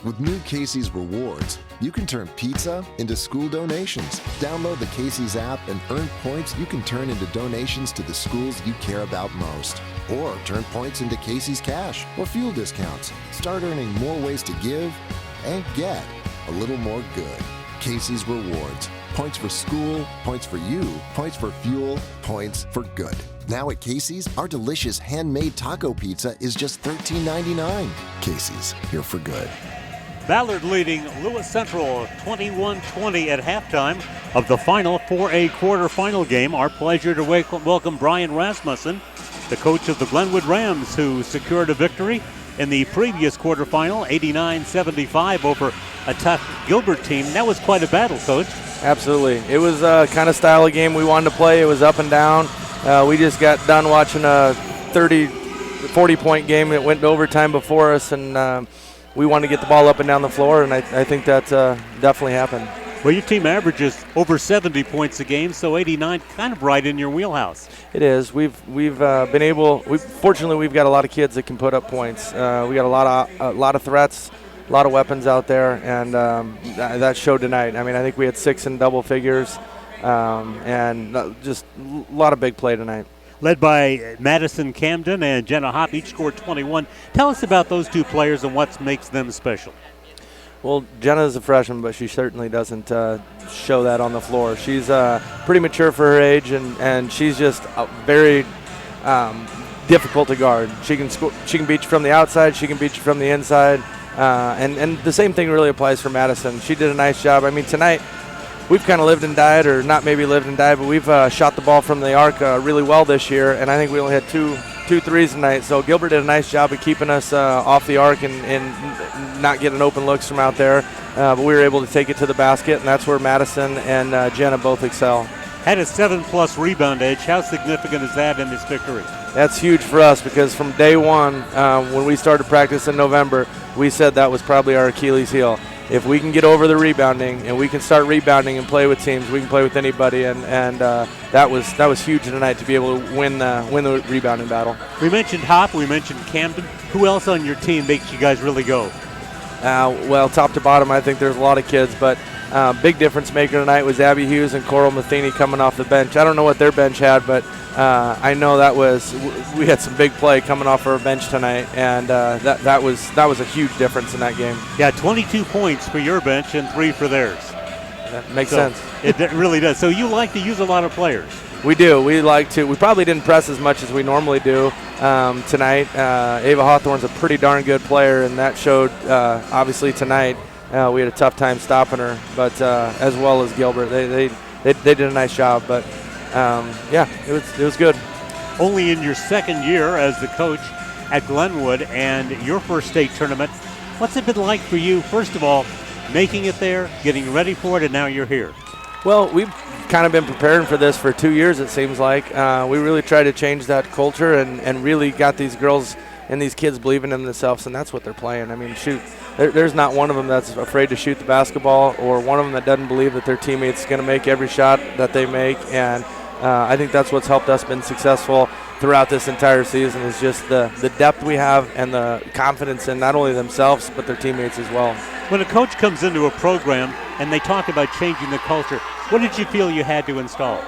With new Casey's Rewards, you can turn pizza into school donations. Download the Casey's app and earn points you can turn into donations to the schools you care about most. Or turn points into Casey's Cash or fuel discounts. Start earning more ways to give and get a little more good. Casey's Rewards. Points for school, points for you, points for fuel, points for good. Now at Casey's, our delicious handmade taco pizza is just $13.99. Casey's, here for good. Ballard leading Lewis Central 21-20 at halftime of the final 4A quarterfinal game. Our pleasure to welcome Brian Rasmussen, the coach of the Glenwood Rams, who secured a victory in the previous quarterfinal, 89-75 over a tough Gilbert team. That was quite a battle, Coach. Absolutely. It was a kind of style of game we wanted to play. It was up and down. We just got done watching a 40-point game that went to overtime before us, and we wanted to get the ball up and down the floor, and I think that definitely happened. Well, your team averages over 70 points a game, so 89 kind of right in your wheelhouse. It is. We've been able. Fortunately, we've got a lot of kids that can put up points. We got a lot of threats, a lot of weapons out there, and that showed tonight. I mean, I think we had 6 in double figures, and just a lot of big play tonight. Led by Madison Camden and Jenna Hopp, each scored 21. Tell us about those two players and what makes them special. Well, Jenna's a freshman, but she certainly doesn't show that on the floor. She's pretty mature for her age, and she's just very difficult to guard. She can beat you from the outside. She can beat you from the inside. And the same thing really applies for Madison. She did a nice job. I mean, tonight we've kind of lived and died, or not maybe lived and died, but we've shot the ball from the arc really well this year, and I think we only had two threes tonight. So Gilbert did a nice job of keeping us off the arc and not getting open looks from out there, but we were able to take it to the basket, and that's where Madison and Jenna both excel. Had a 7+ rebound edge. How significant is that in this victory? That's huge for us because from day one, when we started practice in November, we said that was probably our Achilles heel. If we can get over the rebounding and we can start rebounding and play with teams, we can play with anybody, and that was huge tonight to be able to win the rebounding battle. We mentioned Hopp, we mentioned Camden. Who else on your team makes you guys really go? Well, top to bottom, I think there's a lot of kids, but big difference maker tonight was Abby Hughes and Coral Matheny coming off the bench. I don't know what their bench had, but I know we had some big play coming off our bench tonight, and that was a huge difference in that game. Yeah, 22 points for your bench and 3 for theirs. That makes sense. It really does. So you like to use a lot of players. We do. We like to. We probably didn't press as much as we normally do tonight. Ava Hawthorne's a pretty darn good player, and that showed obviously tonight. We had a tough time stopping her, but as well as Gilbert, they did a nice job. But yeah, it was good. Only in your second year as the coach at Glenwood and your first state tournament, what's it been like for you? First of all, making it there, getting ready for it, and now you're here. Well, we've kind of been preparing for this for 2 years, it seems like. We really tried to change that culture and really got these girls and these kids believing in themselves, and that's what they're playing. I mean, shoot, there's not one of them that's afraid to shoot the basketball or one of them that doesn't believe that their teammate's going to make every shot that they make, and I think that's what's helped us been successful throughout this entire season is just the depth we have and the confidence in not only themselves but their teammates as well. When a coach comes into a program and they talk about changing the culture, what did you feel you had to install?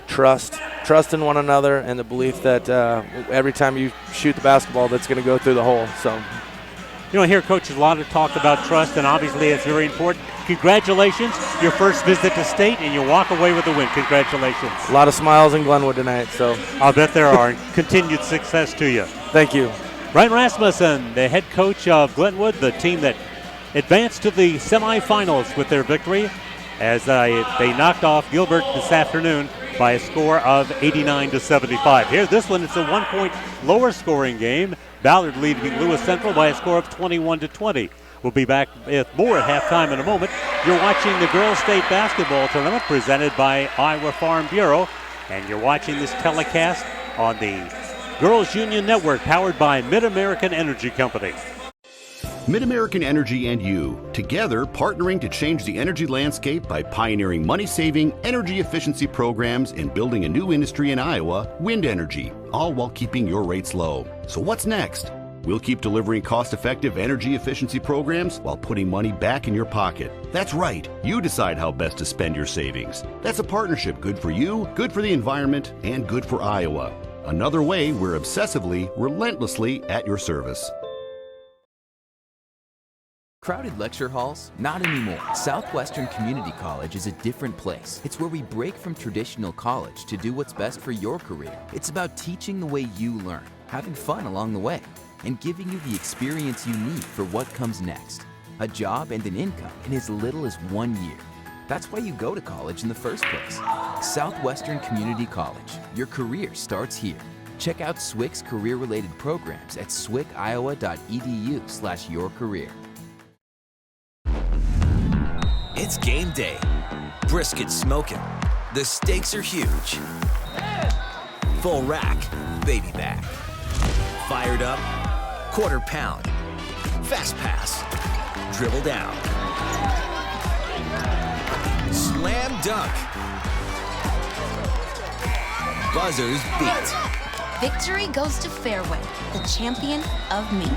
Trust in one another and the belief that every time you shoot the basketball that's going to go through the hole. So, you know, here, Coach, a lot of talk about trust, and obviously it's very important. Congratulations, your first visit to state, and you walk away with a win. Congratulations. A lot of smiles in Glenwood tonight. So I'll bet there are. Continued success to you. Thank you. Brian Rasmussen, the head coach of Glenwood, the team that advanced to the semifinals with their victory as they knocked off Gilbert this afternoon by a score of 89-75. Here, this one, it's a 1-point lower scoring game. Ballard leading Lewis Central by a score of 21-20. We'll be back with more at halftime in a moment. You're watching the Girls State Basketball Tournament presented by Iowa Farm Bureau, and you're watching this telecast on the Girls Union Network, powered by Mid-American Energy Company. Mid-American Energy and you, together partnering to change the energy landscape by pioneering money-saving, energy efficiency programs and building a new industry in Iowa, wind energy, all while keeping your rates low. So what's next? We'll keep delivering cost-effective energy efficiency programs while putting money back in your pocket. That's right. You decide how best to spend your savings. That's a partnership good for you, good for the environment, and good for Iowa. Another way we're obsessively, relentlessly at your service. Crowded lecture halls? Not anymore. Southwestern Community College is a different place. It's where we break from traditional college to do what's best for your career. It's about teaching the way you learn, having fun along the way, and giving you the experience you need for what comes next. A job and an income in as little as 1 year. That's why you go to college in the first place. Southwestern Community College. Your career starts here. Check out SWC's career-related programs at swciowa.edu/yourcareer. It's game day. Brisket smoking. The stakes are huge. Full rack, baby back. Fired up, quarter pound. Fast pass, dribble down. Slam dunk. Buzzers beat. Victory goes to Fairway, the champion of me.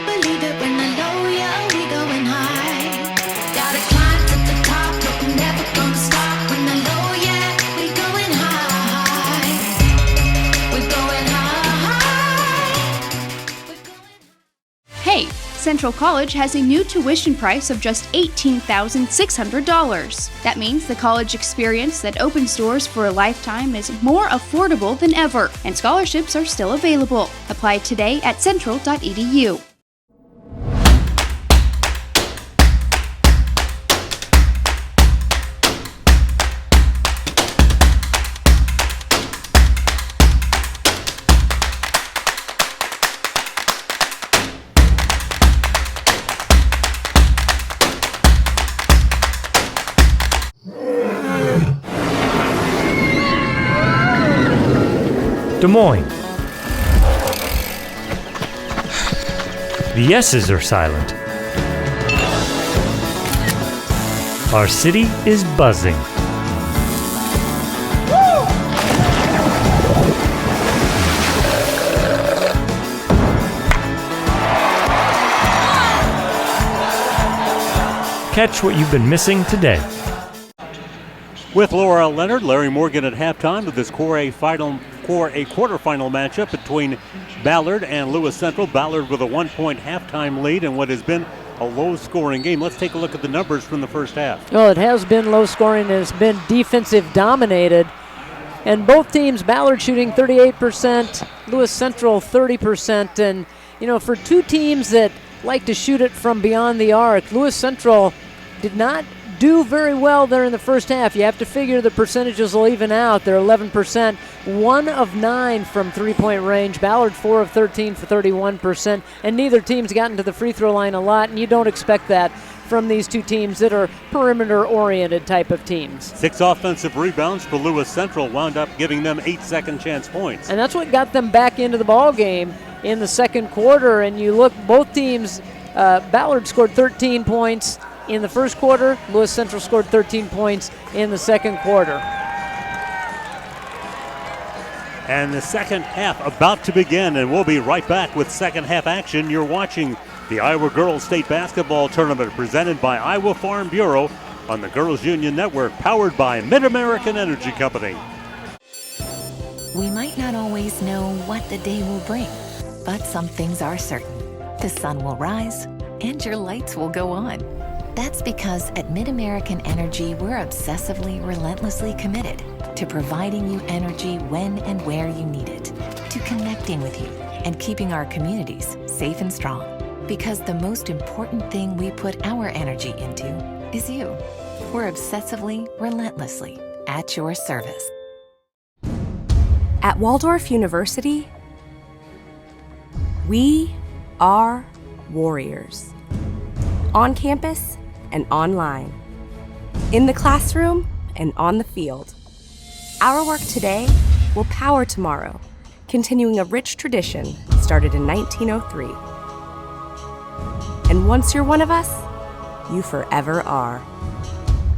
Believe it when I know yeah, we going high. Gotta climb to the top, but we're never gonna stop. When I know yeah, we going high. We're going high. Hey, Central College has a new tuition price of just $18,600. That means the college experience that opens doors for a lifetime is more affordable than ever, and scholarships are still available. Apply today at central.edu. Des Moines. The S's are silent. Our city is buzzing. Catch what you've been missing today. With Laura Leonard, Larry Morgan at halftime of this Core A quarterfinal matchup between Ballard and Lewis Central. Ballard with a 1-point halftime lead in what has been a low-scoring game. Let's take a look at the numbers from the first half. Well, it has been low-scoring and it's been defensive-dominated. And both teams, Ballard shooting 38%, Lewis Central 30%. And, you know, for two teams that like to shoot it from beyond the arc, Lewis Central did not do very well there in the first half. You have to figure the percentages will even out. They're 11%, 1 of 9 from three-point range. Ballard 4 of 13 for 31%, and neither team's gotten to the free throw line a lot, and you don't expect that from these two teams that are perimeter-oriented type of teams. 6 offensive rebounds for Lewis Central wound up giving them 8 second-chance points. And that's what got them back into the ball game in the second quarter. And you look, both teams, Ballard scored 13 points in the first quarter. Lewis Central scored 13 points in the second quarter. And the second half about to begin, and we'll be right back with second half action. You're watching the Iowa Girls State Basketball Tournament presented by Iowa Farm Bureau on the Girls Union Network, powered by Mid-American Energy Company. We might not always know what the day will bring, but some things are certain. The sun will rise and your lights will go on. That's because at Mid-American Energy, we're obsessively, relentlessly committed to providing you energy when and where you need it, to connecting with you and keeping our communities safe and strong. Because the most important thing we put our energy into is you. We're obsessively, relentlessly at your service. At Waldorf University, we are warriors. On campus and online. In the classroom and on the field. Our work today will power tomorrow, continuing a rich tradition started in 1903. And once you're one of us, you forever are.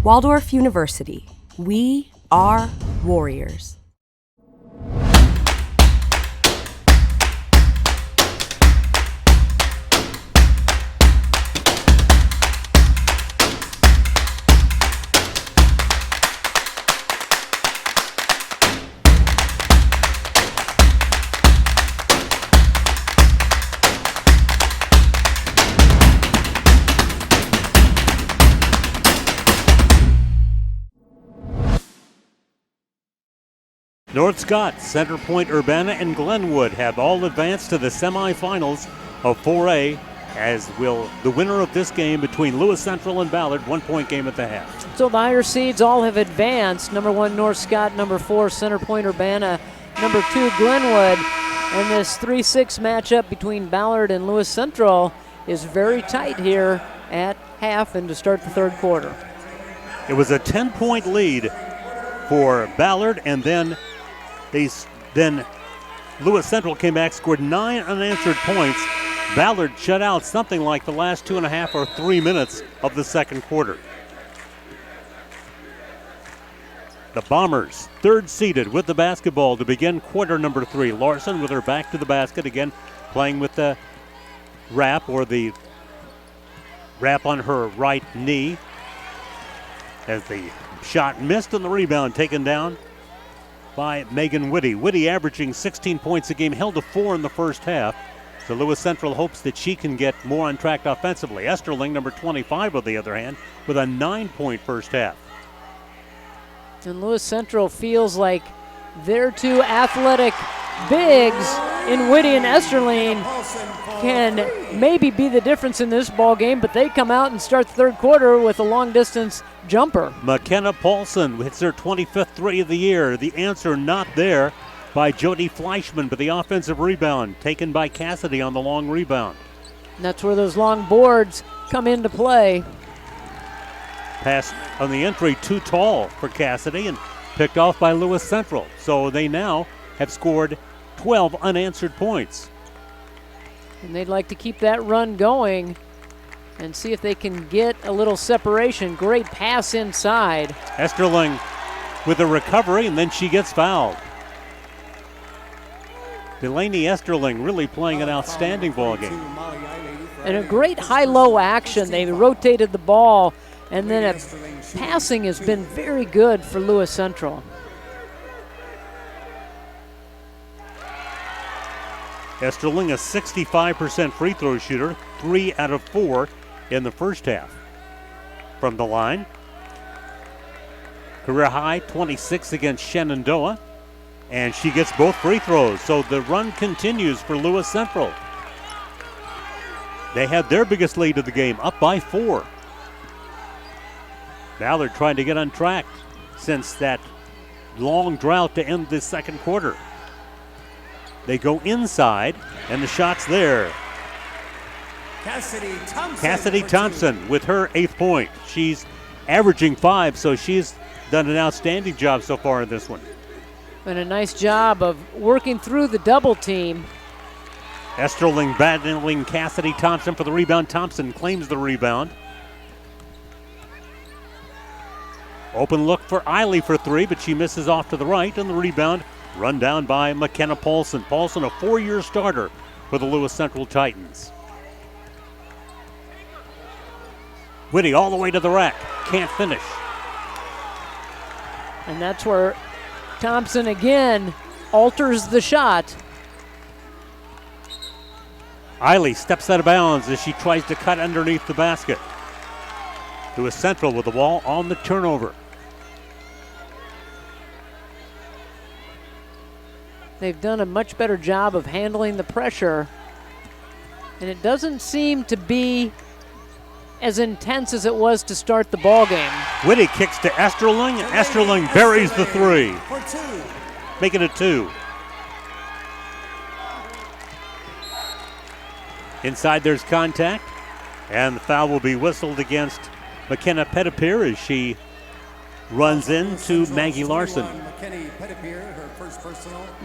Waldorf University, we are warriors. North Scott, Center Point, Urbana, and Glenwood have all advanced to the semifinals of 4A, as will the winner of this game between Lewis Central and Ballard, 1-point game at the half. So the higher seeds all have advanced. Number 1, North Scott. Number 4, Center Point, Urbana. Number 2, Glenwood. And this 3-6 matchup between Ballard and Lewis Central is very tight here at half and to start the third quarter. It was a 10-point lead for Ballard, and then Lewis Central came back, scored 9 unanswered points. Ballard shut out something like the last 2.5 or 3 minutes of the second quarter. The Bombers, third seeded with the basketball to begin quarter number 3. Larson with her back to the basket, again playing with the wrap or the wrap on her right knee, as the shot missed and the rebound taken down by Megan Whitty. Whitty averaging 16 points a game, held to 4 in the first half. So Lewis Central hopes that she can get more on track offensively. Esterling, number 25, on the other hand, with a 9-point first half. And Lewis Central feels like their two athletic bigs in Whitty and Esterling can maybe be the difference in this ball game, but they come out and start the third quarter with a long-distance jumper. McKenna Paulson hits her 25th three of the year. The answer not there by Jody Fleischman, but the offensive rebound taken by Cassidy on the long rebound. And that's where those long boards come into play. Pass on the entry too tall for Cassidy and picked off by Lewis Central. So they now have scored 12 unanswered points. And they'd like to keep that run going and see if they can get a little separation. Great pass inside. Esterling with a recovery, and then she gets fouled. Delaney Esterling really playing an outstanding ball game. And a great high-low action. They rotated the ball, and then passing has been very good for Lewis Central. Esterling, a 65% free throw shooter, 3 out of 4 in the first half. From the line, career high 26 against Shenandoah, and she gets both free throws. So the run continues for Lewis Central. They had their biggest lead of the game, up by 4. Ballard trying to get on track since that long drought to end this second quarter. They go inside, and the shot's there. Cassidy Thompson with her 8th point. She's averaging 5, so she's done an outstanding job so far in this one. And a nice job of working through the double team. Esterling battling Cassidy Thompson for the rebound. Thompson claims the rebound. Open look for Eiley for 3, but she misses off to the right, and the rebound run down by McKenna Paulson. Paulson, a 4-year starter for the Lewis Central Titans. Whitty all the way to the rack, can't finish. And that's where Thompson again alters the shot. Eiley steps out of bounds as she tries to cut underneath the basket. Lewis Central with the ball on the turnover. They've done a much better job of handling the pressure, and it doesn't seem to be as intense as it was to start the ball game. Whitty kicks to Esterling, and Esterling buries the 3. Making it 2. Inside there's contact, and the foul will be whistled against McKenna Petitpier as she runs into Maggie Larson.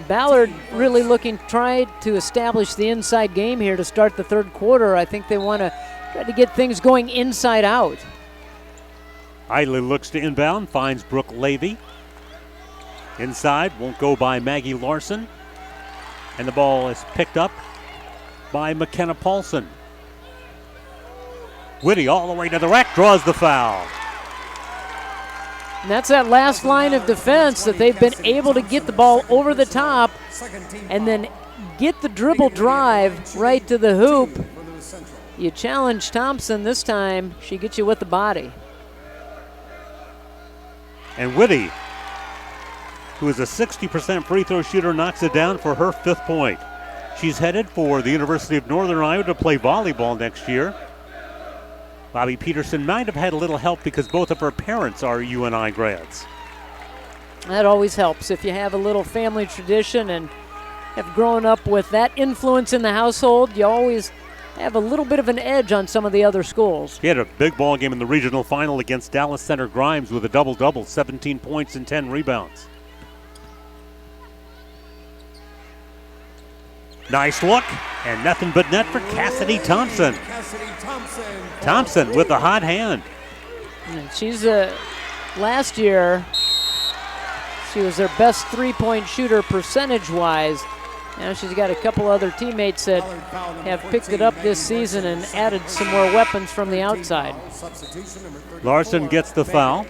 Ballard really try to establish the inside game here to start the third quarter. I think they want to try to get things going inside out. Idly looks to inbound, finds Brooke Levy. Inside, won't go by Maggie Larson. And the ball is picked up by McKenna Paulson. Whitty all the way to the rack, draws the foul. And that's that last line of defense that they've been able to get the ball over the top and then get the dribble drive right to the hoop. You challenge Thompson this time, she gets you with the body. And Whitty, who is a 60% free throw shooter, knocks it down for her 5th point. She's headed for the University of Northern Iowa to play volleyball next year. Bobby Peterson might have had a little help because both of her parents are UNI grads. That always helps. If you have a little family tradition and have grown up with that influence in the household, you always have a little bit of an edge on some of the other schools. He had a big ball game in the regional final against Dallas Center Grimes with a double-double, 17 points and 10 rebounds. Nice look, and nothing but net for Cassidy Thompson. Thompson with a hot hand. And she's last year, she was their best three-point shooter percentage-wise. Now she's got a couple other teammates that have picked it up this season and added some more weapons from the outside. Larson gets the foul.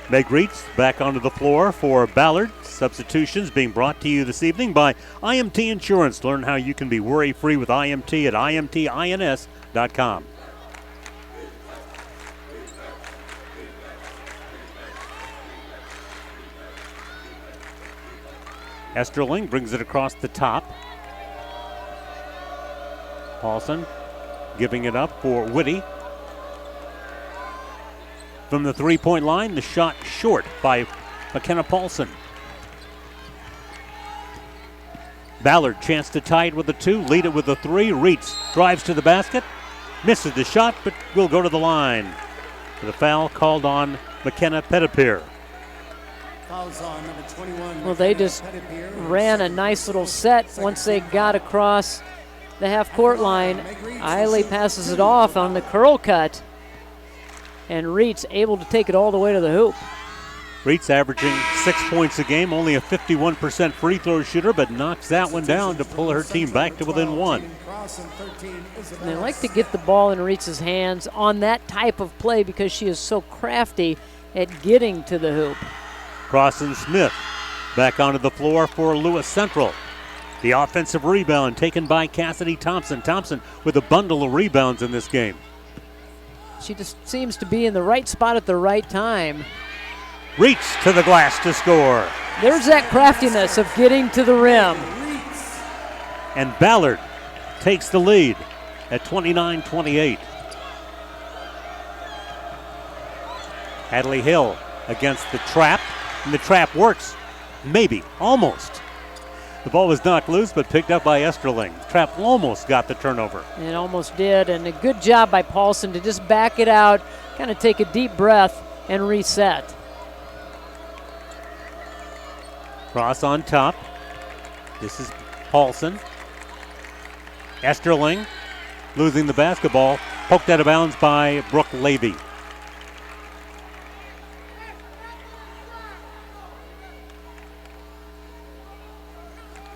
Meg Reitz back onto the floor for Ballard. Substitutions being brought to you this evening by IMT Insurance. Learn how you can be worry-free with IMT at imtins.com. Esterling brings it across the top. Paulson giving it up for Whitty. From the three-point line, the shot short by McKenna Paulson. Ballard, chance to tie it with a 2, lead it with a 3. Reitz drives to the basket, misses the shot, but will go to the line. The foul called on McKenna Petitpier. Well, they just ran a nice little set once they got across the half-court line. Eiley passes it off on the curl cut, and Reitz able to take it all the way to the hoop. Reitz averaging 6 points a game, only a 51% free throw shooter, but knocks that one down to pull her team back to within 1. And they like to get the ball in Reitz's hands on that type of play because she is so crafty at getting to the hoop. Crossan Smith back onto the floor for Lewis Central. The offensive rebound taken by Cassidy Thompson. Thompson with a bundle of rebounds in this game. She just seems to be in the right spot at the right time. Reitz to the glass to score. There's that craftiness of getting to the rim. And Ballard takes the lead at 29-28. Hadley Hill against the trap, and the trap works. Maybe, almost. The ball was knocked loose, but picked up by Esterling. The trap almost got the turnover. It almost did, and a good job by Paulson to just back it out, kind of take a deep breath and reset. Cross on top. This is Paulson. Esterling losing the basketball, poked out of bounds by Brooke Levy.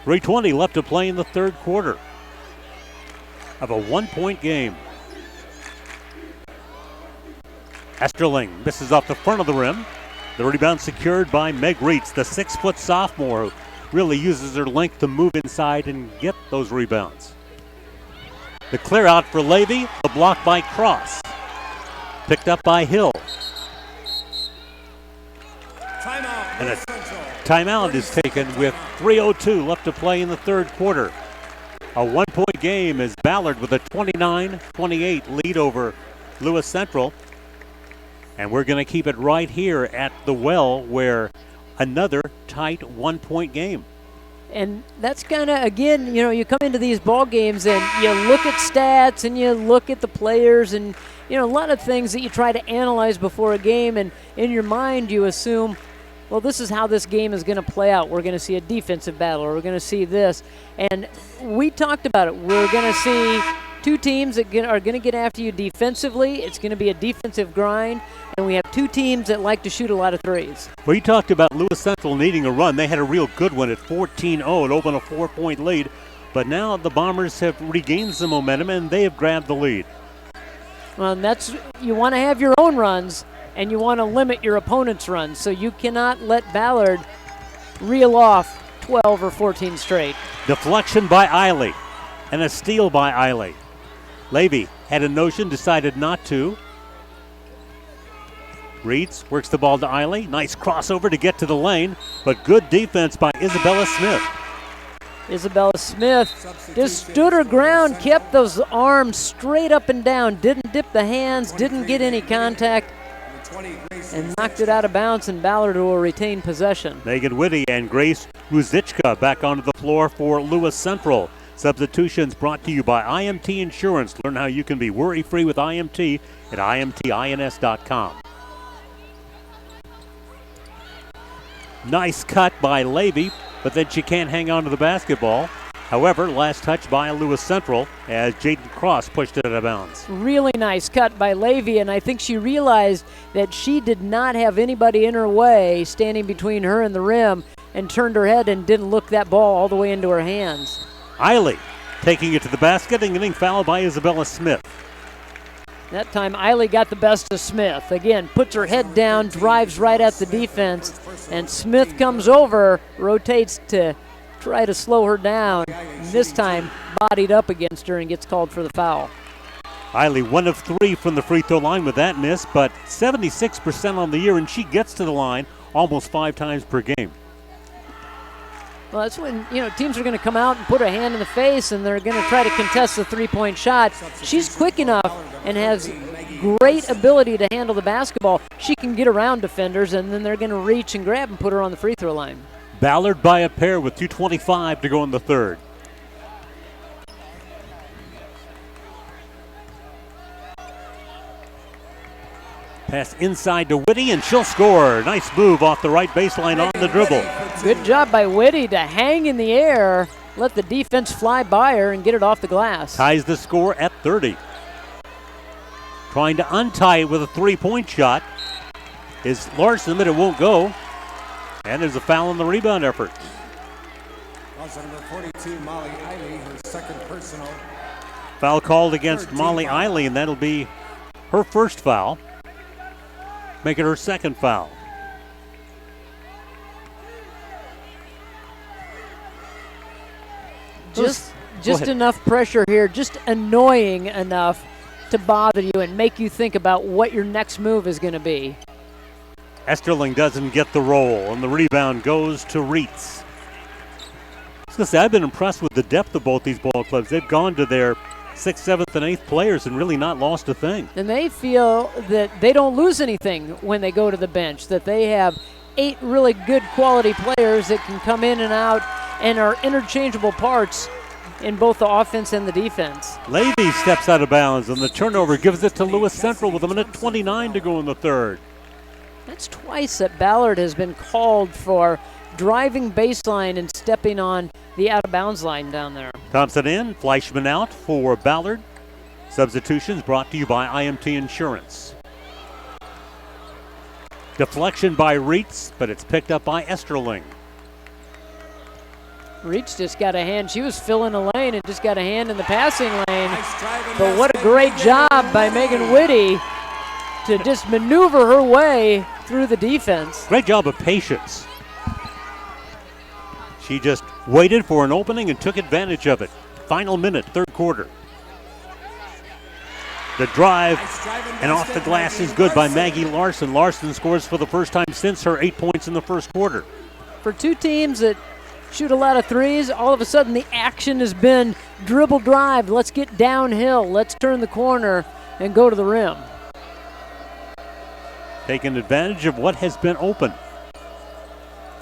.320 left to play in the third quarter of a 1-point game. Esterling misses off the front of the rim. The rebound secured by Meg Reitz, the 6-foot sophomore who really uses her length to move inside and get those rebounds. The clear out for Levy, the block by Cross. Picked up by Hill. And a timeout is taken with 3:02 left to play in the third quarter. A 1-point game as Ballard with a 29-28 lead over Lewis Central. And we're going to keep it right here at the Well, where another tight 1-point game. And that's kind of, again, you know, you come into these ball games and you look at stats and you look at the players and a lot of things that you try to analyze before a game, and in your mind you assume, well, this is how this game is going to play out. We're going to see a defensive battle, or we're going to see this. And we talked about it. We're going to see two teams that are going to get after you defensively. It's going to be a defensive grind. And we have two teams that like to shoot a lot of threes. Well, you talked about Lewis Central needing a run. They had a real good one at 14-0. It opened a 4-point lead. But now the Bombers have regained some momentum, and they have grabbed the lead. Well, and that's, you want to have your own runs, and you want to limit your opponent's runs. So you cannot let Ballard reel off 12 or 14 straight. Deflection by Eiley, and a steal by Eiley. Levy had a notion, decided not to. Reeds works the ball to Eiley. Nice crossover to get to the lane, but good defense by Isabella Smith. Isabella Smith just stood her ground, kept those arms straight up and down, didn't dip the hands, didn't get any contact, and knocked it out of bounds, and Ballard will retain possession. Megan Whitty and Grace Ruzichka back onto the floor for Lewis Central. Substitutions brought to you by IMT Insurance. Learn how you can be worry-free with IMT at imtins.com. Nice cut by Levy, but then she can't hang on to the basketball. However, last touch by Lewis Central as Jaden Cross pushed it out of bounds. Really nice cut by Levy, and I think she realized that she did not have anybody in her way standing between her and the rim, and turned her head and didn't look that ball all the way into her hands. Eiley taking it to the basket and getting fouled by Isabella Smith. That time Eiley got the best of Smith. Again, puts her head down, drives right at the defense, and Smith comes over, rotates to try to slow her down. And this time bodied up against her and gets called for the foul. Eiley 1 of 3 from the free throw line with that miss, but 76% on the year, and she gets to the line almost 5 times per game. Well, that's when, teams are going to come out and put a hand in the face, and they're going to try to contest the three-point shot. She's quick enough and has great ability to handle the basketball. She can get around defenders, and then they're going to reach and grab and put her on the free throw line. Ballard by a pair with 2:25 to go in the third. Pass inside to Whitty, and she'll score. Nice move off the right baseline on the dribble. Good job by Whitty to hang in the air, let the defense fly by her, and get it off the glass. Ties the score at 30. Trying to untie it with a three-point shot is Larson, but it won't go. And there's a foul in the rebound effort. Also number 42, Molly Eiley, her second personal. Foul called against Molly Eiley, and that'll be her first foul, making her second foul. Just enough pressure here, just annoying enough to bother you and make you think about what your next move is going to be. Esterling doesn't get the roll, and the rebound goes to Reitz. I was going to say, I've been impressed with the depth of both these ball clubs. They've gone to their 6th, 7th, and 8th players and really not lost a thing. And they feel that they don't lose anything when they go to the bench, that they have 8 really good quality players that can come in and out and are interchangeable parts in both the offense and the defense. Levy steps out of bounds, and the turnover gives it to Lewis Central with 1:29 to go in the third. That's twice that Ballard has been called for driving baseline and stepping on the out-of-bounds line down there. Thompson in, Fleischman out for Ballard. Substitutions brought to you by IMT Insurance. Deflection by Reitz, but it's picked up by Esterling. Reitz just got a hand. She was filling a lane and just got a hand in the passing lane. But what a great job by Megan Whitty to just maneuver her way through the defense. Great job of patience. She just waited for an opening and took advantage of it. Final minute, third quarter. The drive and off the glass is good by Maggie Larson. Larson scores for the first time since her 8 points in the first quarter. For two teams that shoot a lot of threes, all of a sudden the action has been dribble drive. Let's get downhill. Let's turn the corner and go to the rim. Taking advantage of what has been open.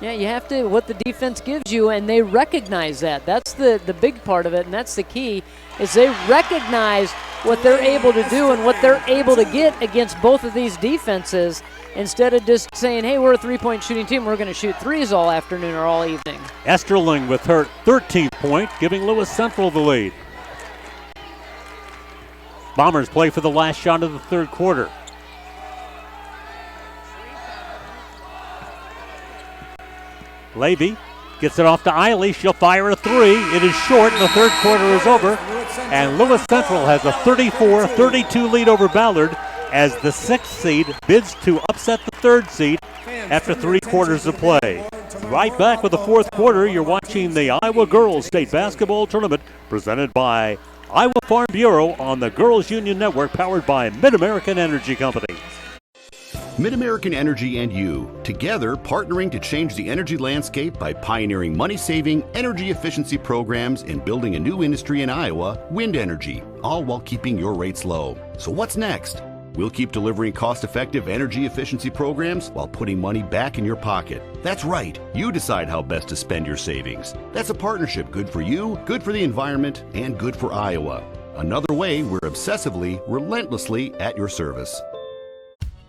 Yeah, you have to, what the defense gives you, and they recognize that. That's the big part of it, and that's the key, is they recognize what they're able to do and what they're able to get against both of these defenses, instead of just saying, hey, we're a three-point shooting team, we're going to shoot threes all afternoon or all evening. Esterling with her 13th point, giving Lewis Central the lead. Bombers play for the last shot of the third quarter. Levy gets it off to Eiley. She'll fire a three. It is short. The third quarter is over. And Lewis Central has a 34-32 lead over Ballard as the 6th seed bids to upset the 3rd seed after 3 quarters of play. Right back with the 4th quarter. You're watching the Iowa Girls State Basketball Tournament presented by Iowa Farm Bureau on the Girls Union Network, powered by Mid-American Energy Company. Mid-American Energy and you, together partnering to change the energy landscape by pioneering money-saving, energy efficiency programs and building a new industry in Iowa, wind energy, all while keeping your rates low. So what's next? We'll keep delivering cost-effective energy efficiency programs while putting money back in your pocket. That's right. You decide how best to spend your savings. That's a partnership good for you, good for the environment, and good for Iowa. Another way we're obsessively, relentlessly at your service.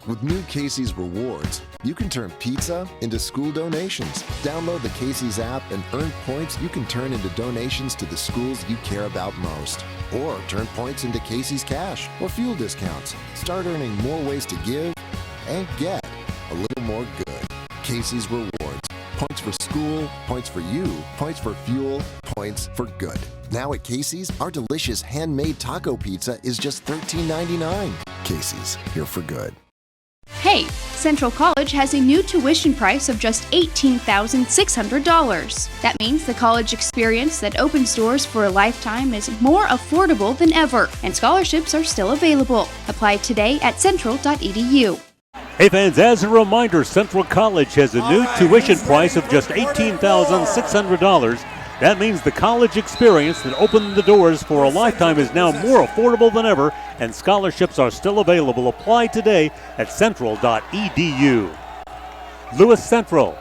With new Casey's Rewards, you can turn pizza into school donations. Download the Casey's app and earn points you can turn into donations to the schools you care about most. Or turn points into Casey's Cash or fuel discounts. Start earning more ways to give and get a little more good. Casey's Rewards. Points for school, points for you, points for fuel, points for good. Now at Casey's, our delicious handmade taco pizza is just $13.99. Casey's, here for good. Hey, Central College has a new tuition price of just $18,600. That means the college experience that opens doors for a lifetime is more affordable than ever, and scholarships are still available. Apply today at central.edu. Hey fans, as a reminder, Central College has a new tuition price of just $18,600. That means the college experience that opened the doors for a lifetime is now more affordable than ever, and scholarships are still available. Apply today at central.edu. Lewis Central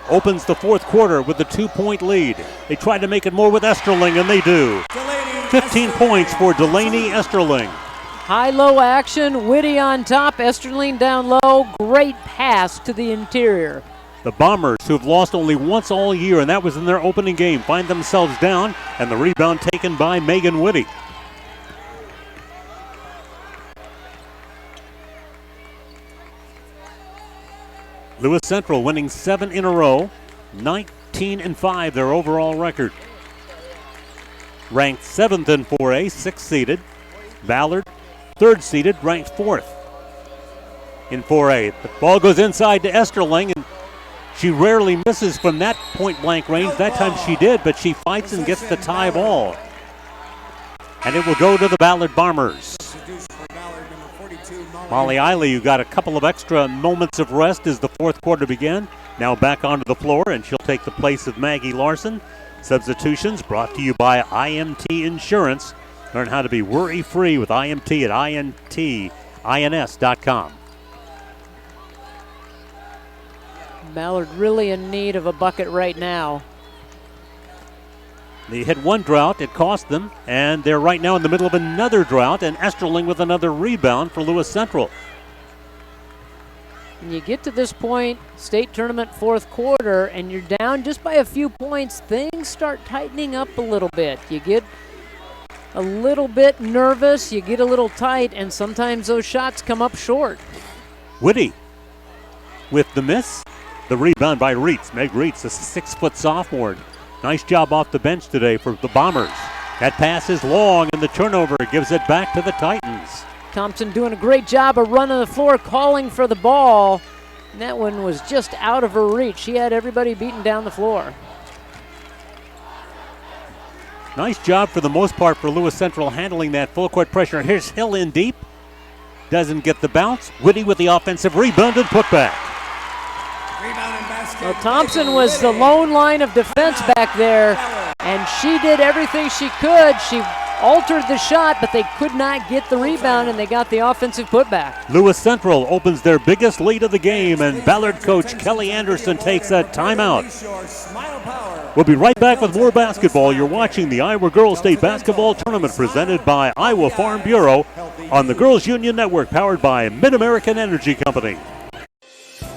opens the 4th quarter with a 2-point lead. They try to make it more with Esterling, and they do. 15 points for Delaney Esterling. High-low action, Whitty on top, Esterling down low. Great pass to the interior. The Bombers, who have lost only once all year, and that was in their opening game, find themselves down, and the rebound taken by Megan Whitty. Lewis Central winning 7 in a row, 19-5 their overall record. Ranked 7th in 4A, 6th seeded. Ballard, 3rd seeded, ranked 4th in 4A. The ball goes inside to Esterling, and she rarely misses from that point-blank range. That time she did, but she fights and gets the tie ball. And it will go to the Ballard Bombers. Molly Eiley, who got a couple of extra moments of rest as the 4th quarter began, now back onto the floor, and she'll take the place of Maggie Larson. Substitutions brought to you by IMT Insurance. Learn how to be worry-free with IMT at INTINS.com. Ballard really in need of a bucket right now. They hit one drought, it cost them, and they're right now in the middle of another drought, and Esterling with another rebound for Lewis Central. And you get to this point, state tournament 4th quarter, and you're down just by a few points, things start tightening up a little bit. You get a little bit nervous, you get a little tight, and sometimes those shots come up short. Whitty with the miss. The rebound by Reitz. Meg Reitz, a 6-foot sophomore. Nice job off the bench today for the Bombers. That pass is long, and the turnover gives it back to the Titans. Thompson doing a great job of running the floor, calling for the ball. And that one was just out of her reach. She had everybody beaten down the floor. Nice job for the most part for Lewis Central handling that full court pressure. Here's Hill in deep. Doesn't get the bounce. Whitty with the offensive rebound and putback. Well, Thompson was the lone line of defense back there, and she did everything she could. She altered the shot, but they could not get the rebound, and they got the offensive putback. Lewis Central opens their biggest lead of the game, and Ballard coach Kelly Anderson takes a timeout. We'll be right back with more basketball. You're watching the Iowa Girls State Basketball Tournament presented by Iowa Farm Bureau on the Girls Union Network, powered by Mid-American Energy Company.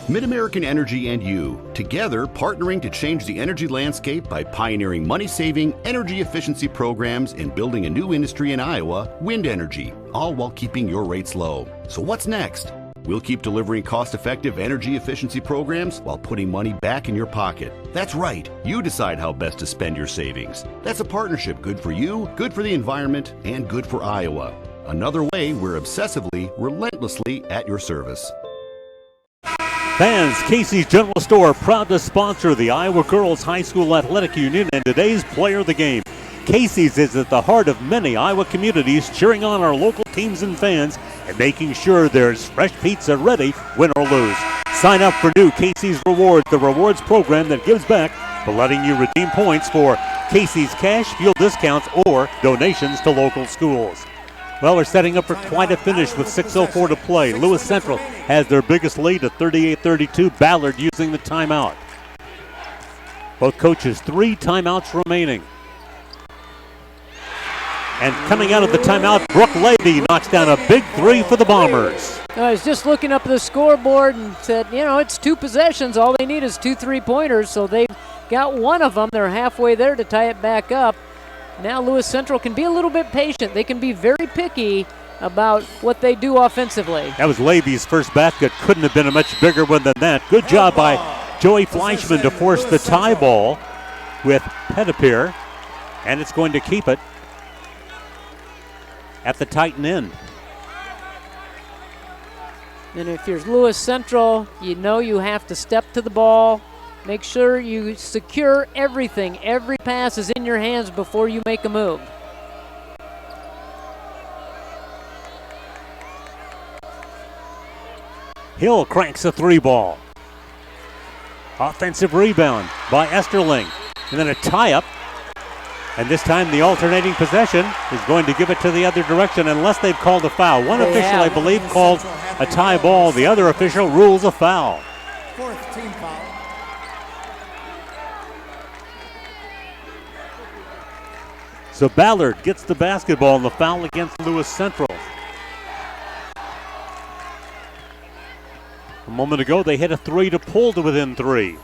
Mid-American Energy and you, together partnering to change the energy landscape by pioneering money-saving, energy efficiency programs and building a new industry in Iowa, wind energy, all while keeping your rates low. So what's next? We'll keep delivering cost-effective energy efficiency programs while putting money back in your pocket. That's right. You decide how best to spend your savings. That's a partnership good for you, good for the environment, and good for Iowa. Another way we're obsessively, relentlessly at your service. Fans, Casey's General Store proud to sponsor the Iowa Girls High School Athletic Union and today's player of the game. Casey's is at the heart of many Iowa communities, cheering on our local teams and fans and making sure there's fresh pizza ready, win or lose. Sign up for new Casey's Rewards, the rewards program that gives back by letting you redeem points for Casey's cash, fuel discounts, or donations to local schools. Well, we're setting up for quite a finish with 6:04 to play. Lewis Central has their biggest lead at 38-32. Ballard using the timeout. Both coaches 3 timeouts remaining. And coming out of the timeout, Brooke Levy knocks down a big 3 for the Bombers. I was just looking up the scoreboard and said, it's 2 possessions. All they need is 2 3-pointers, so they've got one of them. They're halfway there to tie it back up. Now Lewis Central can be a little bit patient. They can be very picky about what they do offensively. That was Levy's first basket. Couldn't have been a much bigger one than that. Good job by Joey Fleischman to force the tie ball with Pettipier, and it's going to keep it at the Titan end. And if you're Lewis Central, you know you have to step to the ball. Make sure you secure everything. Every pass is in your hands before you make a move. Hill cranks a 3 ball. Offensive rebound by Esterling. And then a tie-up. And this time the alternating possession is going to give it to the other direction unless they've called a foul. One official, I believe, called a tie ball. The other official rules a foul. 4th team foul. So Ballard gets the basketball and the foul against Lewis Central. A moment ago, they hit a 3 to pull to within 3.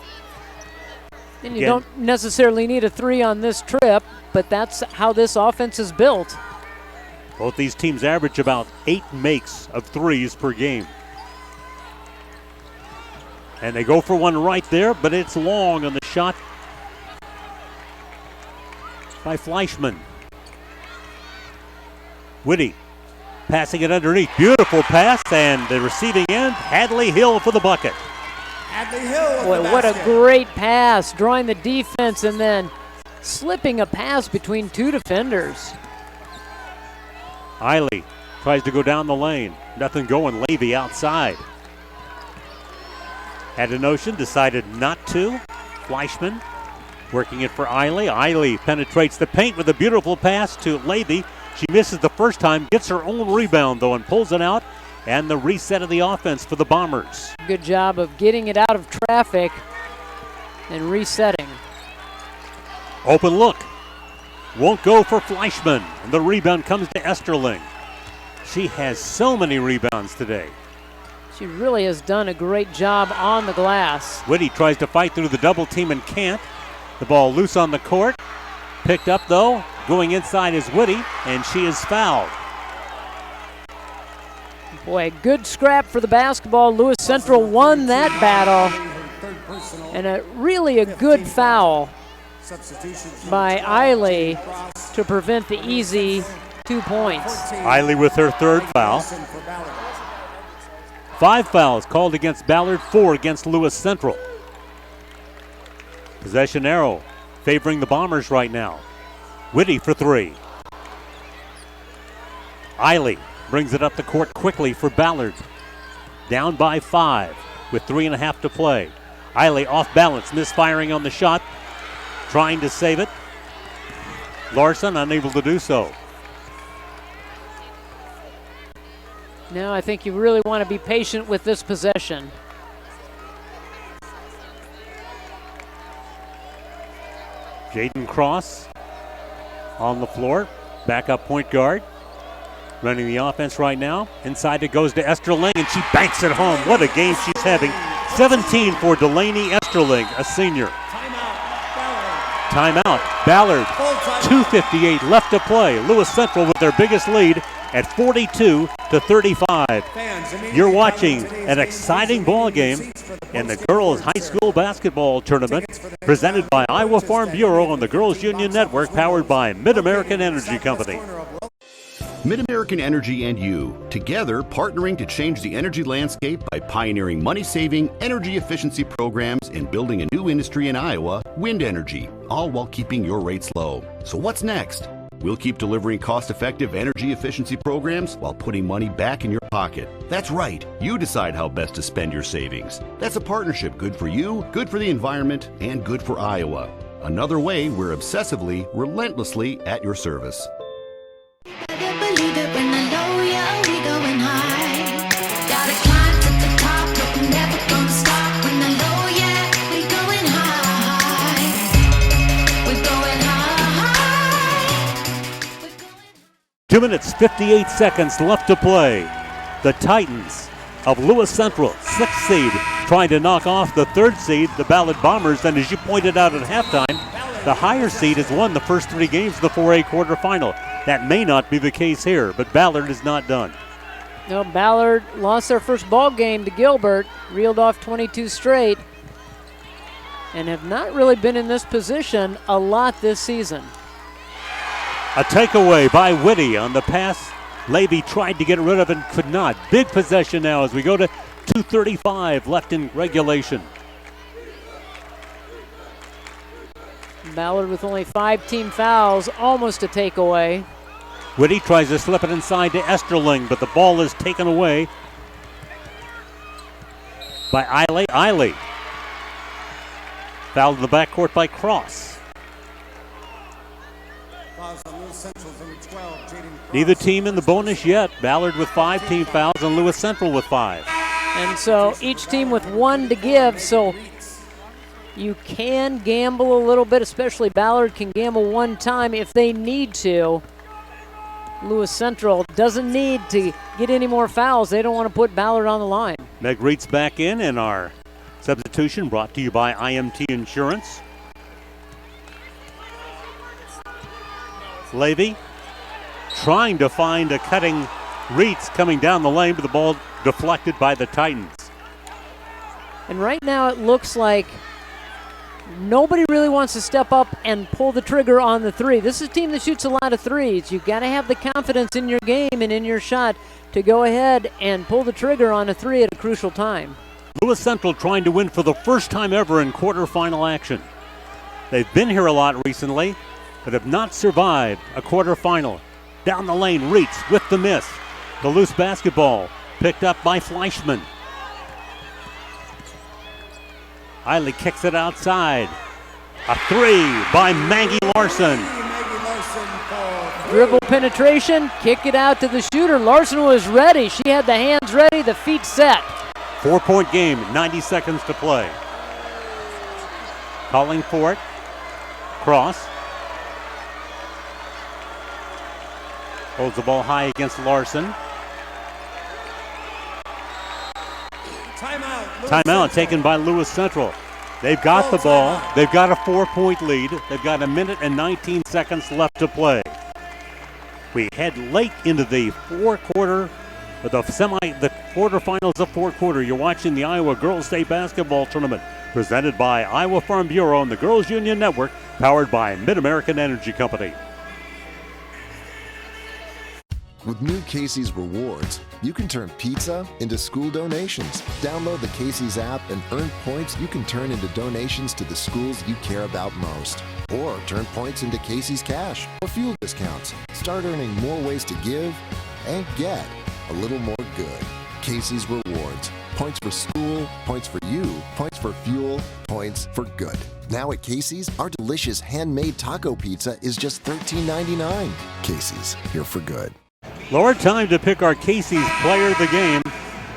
And you don't necessarily need a 3 on this trip, but that's how this offense is built. Both these teams average about 8 makes of 3s per game. And they go for one right there, but it's long on the shot by Fleischman. Whitty passing it underneath. Beautiful pass, and the receiving end, Hadley Hill for the bucket. Hadley Hill. Boy, what a great pass, drawing the defense and then slipping a pass between 2 defenders. Eiley tries to go down the lane. Nothing going. Levy outside. Had a notion, decided not to. Fleischman working it for Eiley. Eiley penetrates the paint with a beautiful pass to Levy. She misses the first time, gets her own rebound though and pulls it out. And the reset of the offense for the Bombers. Good job of getting it out of traffic and resetting. Open look. Won't go for Fleischman. And the rebound comes to Esterling. She has so many rebounds today. She really has done a great job on the glass. Whitty tries to fight through the double team and can't. The ball loose on the court. Picked up though. Going inside is Whitty, and she is fouled. Boy, a good scrap for the basketball. Lewis Central won that battle. And really a good foul by Eiley to prevent the easy 2 points. Eiley with her 3rd foul. 5 fouls called against Ballard, 4 against Lewis Central. Possession arrow favoring the Bombers right now. Whitty for 3. Eiley brings it up the court quickly for Ballard. Down by 5 with 3.5 to play. Eiley off balance, misfiring on the shot. Trying to save it. Larson unable to do so. No, I think you really want to be patient with this possession. Jaden Cross on the floor, backup point guard, running the offense right now. Inside it goes to Esterling, and she banks it home. What a game she's having. 17 for Delaney Esterling, a senior. Timeout. Ballard. 2:58 left to play. Lewis Central with their biggest lead at 42-35. You're watching an exciting ball game in the girls high school basketball tournament presented by Iowa Farm Bureau and the Girls Union Network, powered by Mid-American Energy Company. Mid-American Energy and you, together partnering to change the energy landscape by pioneering money-saving, energy efficiency programs and building a new industry in Iowa, wind energy, all while keeping your rates low. So what's next? We'll keep delivering cost-effective energy efficiency programs while putting money back in your pocket. That's right. You decide how best to spend your savings. That's a partnership good for you, good for the environment, and good for Iowa. Another way we're obsessively, relentlessly at your service. Believe it when I know yeah, we going high. Gotta climb to the top, but we're never gonna stop. When I know yeah, we going high. We're going high. 2 minutes, 58 seconds left to play. The Titans of Lewis Central, 6th seed, trying to knock off the 3rd seed, the Ballard Bombers. And as you pointed out at halftime, the higher seed has won the first 3 games of the 4A quarterfinal. That may not be the case here, but Ballard is not done. No, Ballard lost their first ball game to Gilbert, reeled off 22 straight, and have not really been in this position a lot this season. A takeaway by Whitty on the pass. Levy tried to get rid of it and could not. Big possession now as we go to 2:35 left in regulation. Ballard with only 5 team fouls, almost a takeaway. Whitty tries to slip it inside to Esterling, but the ball is taken away by Eiley. Fouled in the backcourt by Cross. Neither team in the bonus yet. Ballard with 5 team fouls and Lewis Central with 5. And so each team with 1 to give, so you can gamble a little bit, especially Ballard can gamble one time if they need to. Lewis Central doesn't need to get any more fouls. They don't want to put Ballard on the line. Meg Reitz back in, and our substitution brought to you by IMT Insurance. Levy trying to find a cutting Reitz coming down the lane, but the ball deflected by the Titans. And right now it looks like nobody really wants to step up and pull the trigger on the 3. This is a team that shoots a lot of threes. You've got to have the confidence in your game and in your shot to go ahead and pull the trigger on a 3 at a crucial time. Lewis Central trying to win for the first time ever in quarterfinal action. They've been here a lot recently, but have not survived a quarterfinal. Down the lane, Reitz with the miss. The loose basketball picked up by Fleischman. Eiley kicks it outside. A 3 by Maggie Larson. Dribble penetration, kick it out to the shooter. Larson was ready. She had the hands ready, the feet set. 4-point game, 90 seconds to play. Calling for it. Cross. Holds the ball high against Larson. Timeout taken by Lewis Central. They've got the ball. They've got a 4-point lead. They've got 1 minute and 19 seconds left to play. We head late into the quarterfinals of fourth quarter. You're watching the Iowa Girls State Basketball Tournament presented by Iowa Farm Bureau and the Girls Union Network, powered by Mid-American Energy Company. With new Casey's Rewards, you can turn pizza into school donations. Download the Casey's app and earn points you can turn into donations to the schools you care about most. Or turn points into Casey's Cash or fuel discounts. Start earning more ways to give and get a little more good. Casey's Rewards. Points for school, points for you, points for fuel, points for good. Now at Casey's, our delicious handmade taco pizza is just $13.99. Casey's, here for good. Laura, time to pick our Casey's player of the game.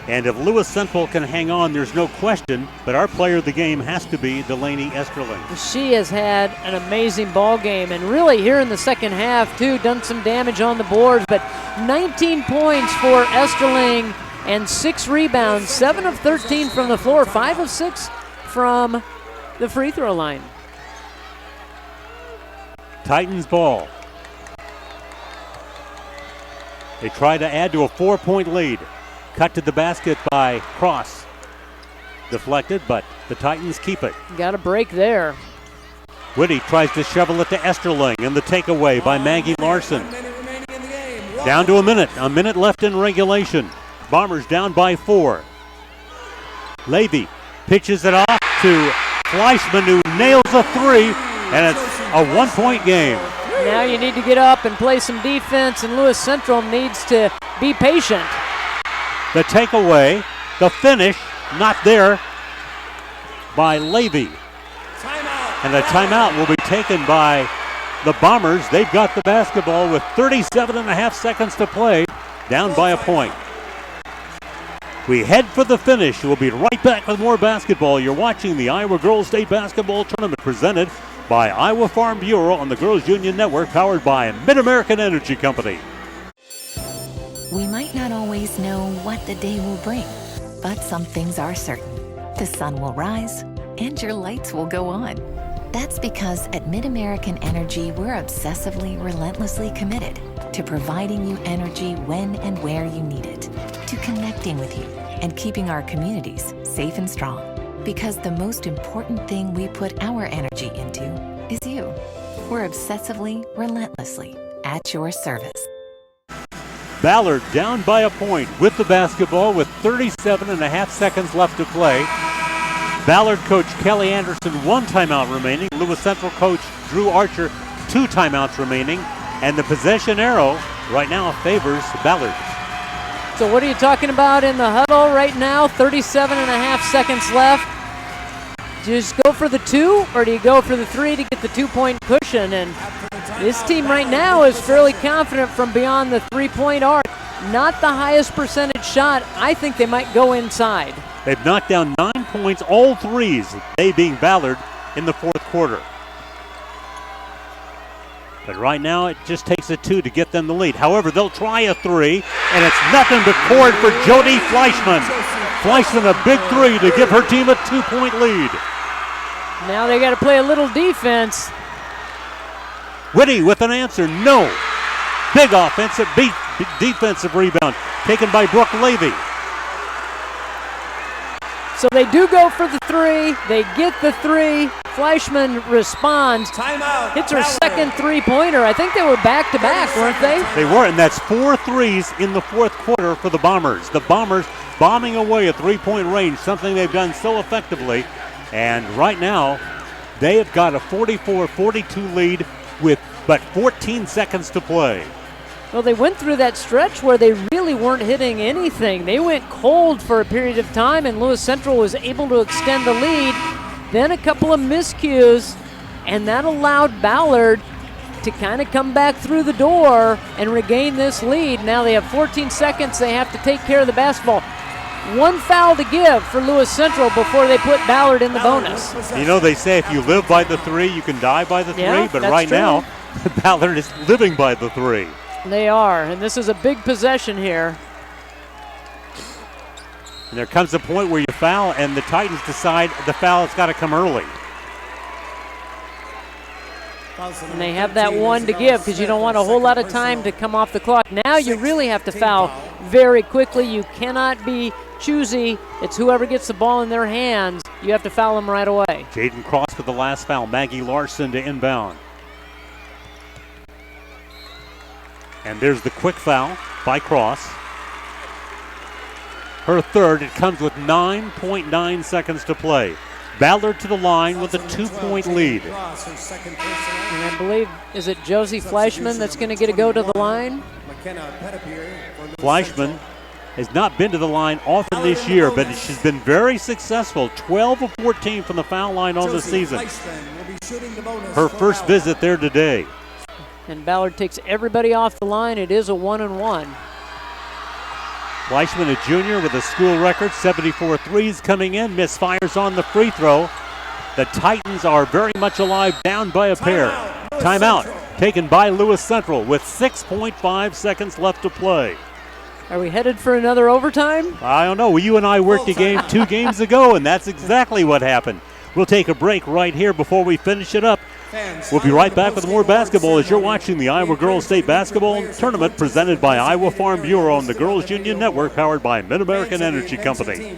And if Lewis Central can hang on, there's no question, but our player of the game has to be Delaney Esterling. She has had an amazing ball game, and really here in the second half, too, done some damage on the boards, but 19 points for Esterling and 6 rebounds, 7 of 13 from the floor, 5 of 6 from the free throw line. Titans ball. They try to add to a 4-point lead. Cut to the basket by Cross. Deflected, but the Titans keep it. Got a break there. Whitty tries to shovel it to Esterling, and the takeaway by Maggie Larson. Down to a minute left in regulation. Bombers down by 4. Levy pitches it off to Fleischman, who nails a 3, and it's a 1-point game. Now you need to get up and play some defense, and Lewis Central needs to be patient. The takeaway, the finish, not there by Levy. And a timeout will be taken by the Bombers. They've got the basketball with 37.5 seconds to play, down by a point. We head for the finish. We'll be right back with more basketball. You're watching the Iowa Girls State Basketball Tournament presented by Iowa Farm Bureau on the Girls Union Network, powered by Mid-American Energy Company. We might not always know what the day will bring, but some things are certain. The sun will rise and your lights will go on. That's because at Mid-American Energy, we're obsessively, relentlessly committed to providing you energy when and where you need it, to connecting with you and keeping our communities safe and strong. Because the most important thing we put our energy into is you. We're obsessively, relentlessly at your service. Ballard down by a point with the basketball with 37.5 seconds left to play. Ballard coach Kelly Anderson, 1 timeout remaining. Lewis Central coach Drew Archer, 2 timeouts remaining. And the possession arrow right now favors Ballard. So what are you talking about in the huddle right now? 37.5 seconds left. Do you just go for the 2 or do you go for the 3 to get the 2-point cushion? And this team right now is fairly confident from beyond the 3-point arc. Not the highest percentage shot. I think they might go inside. They've knocked down 9 points, all threes, they being Ballard, in the fourth quarter. But right now it just takes a 2 to get them the lead. However, they'll try a 3, and it's nothing but cord for Jody Fleischman. Fleischman a big 3 to give her team a 2-point lead. Now they got to play a little defense. Whitty with an answer, no. Big offensive, defensive rebound taken by Brooke Levy. So they do go for the 3. They get the 3. Fleischman responds. Timeout. Hits her second 3-pointer. I think they were back-to-back, weren't they? They were, and that's 4 threes in the fourth quarter for the Bombers. The Bombers bombing away at 3-point range, something they've done so effectively. And right now, they have got a 44-42 lead with but 14 seconds to play. Well, they went through that stretch where they really weren't hitting anything. They went cold for a period of time, and Lewis Central was able to extend the lead. Then a couple of miscues, and that allowed Ballard to kind of come back through the door and regain this lead. Now they have 14 seconds. They have to take care of the basketball. 1 foul to give for Lewis Central before they put Ballard in the bonus. You know, they say if you live by the 3, you can die by the 3, yeah, but right true. now, Ballard is living by the 3. They are, and this is a big possession here. And there comes a point where you foul, and the Titans decide the foul has got to come early. And they have that 1 to give because you don't want a whole lot of time to come off the clock. Now you really have to foul very quickly. You cannot be choosy. It's whoever gets the ball in their hands. You have to foul them right away. Jaden Cross with the last foul. Maggie Larson to inbound. And there's the quick foul by Cross. Her third. It comes with 9.9 seconds to play. Ballard to the line with a 2-point lead. And I believe, is it Josie Fleischman that's going to get a go to the line? Fleischman has not been to the line often this year, but she's been very successful. 12 of 14 from the foul line on the season. Her first visit there today. And Ballard takes everybody off the line. It is a 1-and-1. Fleischman, a junior with a school record, 74 threes coming in, misfires on the free throw. The Titans are very much alive, down by a pair. Timeout taken by Lewis Central with 6.5 seconds left to play. Are we headed for another overtime? I don't know. Well, you and I worked a game 2 games ago, and that's exactly what happened. We'll take a break right here before we finish it up. We'll be right back with more basketball as you're watching the Iowa Girls State Basketball Tournament presented by Iowa Farm Bureau on the Girls Union Network, powered by Mid-American Energy Company.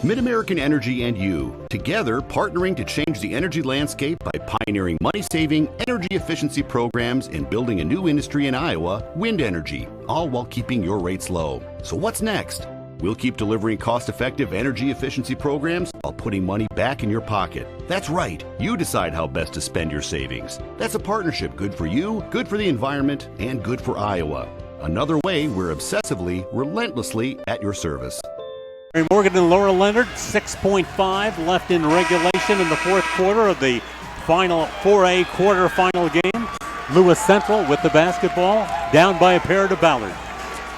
Mid-American Energy and you, together partnering to change the energy landscape by pioneering money-saving, energy efficiency programs and building a new industry in Iowa, wind energy, all while keeping your rates low. So what's next? We'll keep delivering cost-effective energy efficiency programs while putting money back in your pocket. That's right. You decide how best to spend your savings. That's a partnership good for you, good for the environment, and good for Iowa. Another way we're obsessively, relentlessly at your service. Mary Morgan and Laura Leonard, 6.5 left in regulation in the fourth quarter of the final 4A quarterfinal game. Lewis Central with the basketball, down by a pair to Ballard.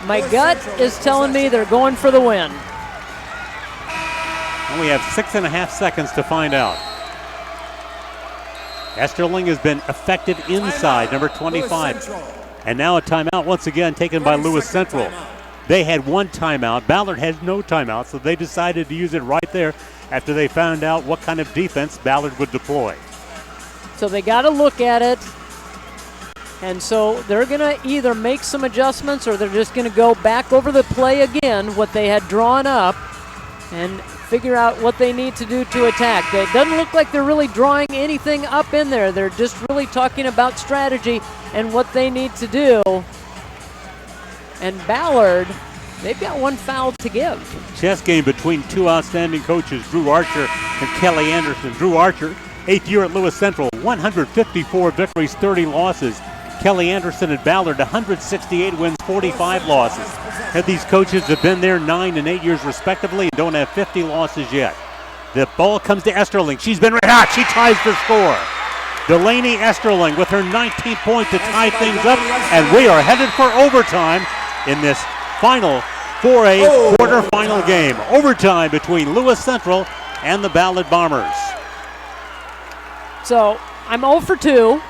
My gut is telling me they're going for the win. And we have 6.5 seconds to find out. Esterling has been affected inside, number 25. And now a timeout once again taken by Lewis Central. They had one timeout. Ballard had no timeout, so they decided to use it right there after they found out what kind of defense Ballard would deploy. So they got to look at it. And so they're going to either make some adjustments or they're just going to go back over the play again, what they had drawn up, and figure out what they need to do to attack. It doesn't look like they're really drawing anything up in there. They're just really talking about strategy and what they need to do. And Ballard, they've got one foul to give. Chess game between two outstanding coaches, Drew Archer and Kelly Anderson. Drew Archer, 8th year at Lewis Central, 154 victories, 30 losses. Kelly Anderson at Ballard, 168 wins, 45 losses. And these coaches have been there 9 and 8 years respectively and don't have 50 losses yet. The ball comes to Esterling. She's been red hot. She ties the score. Delaney Esterling with her 19th point to tie things up, and we are headed for overtime in this final 4A quarterfinal game. Overtime between Lewis Central and the Ballard Bombers. So I'm 0 for 2.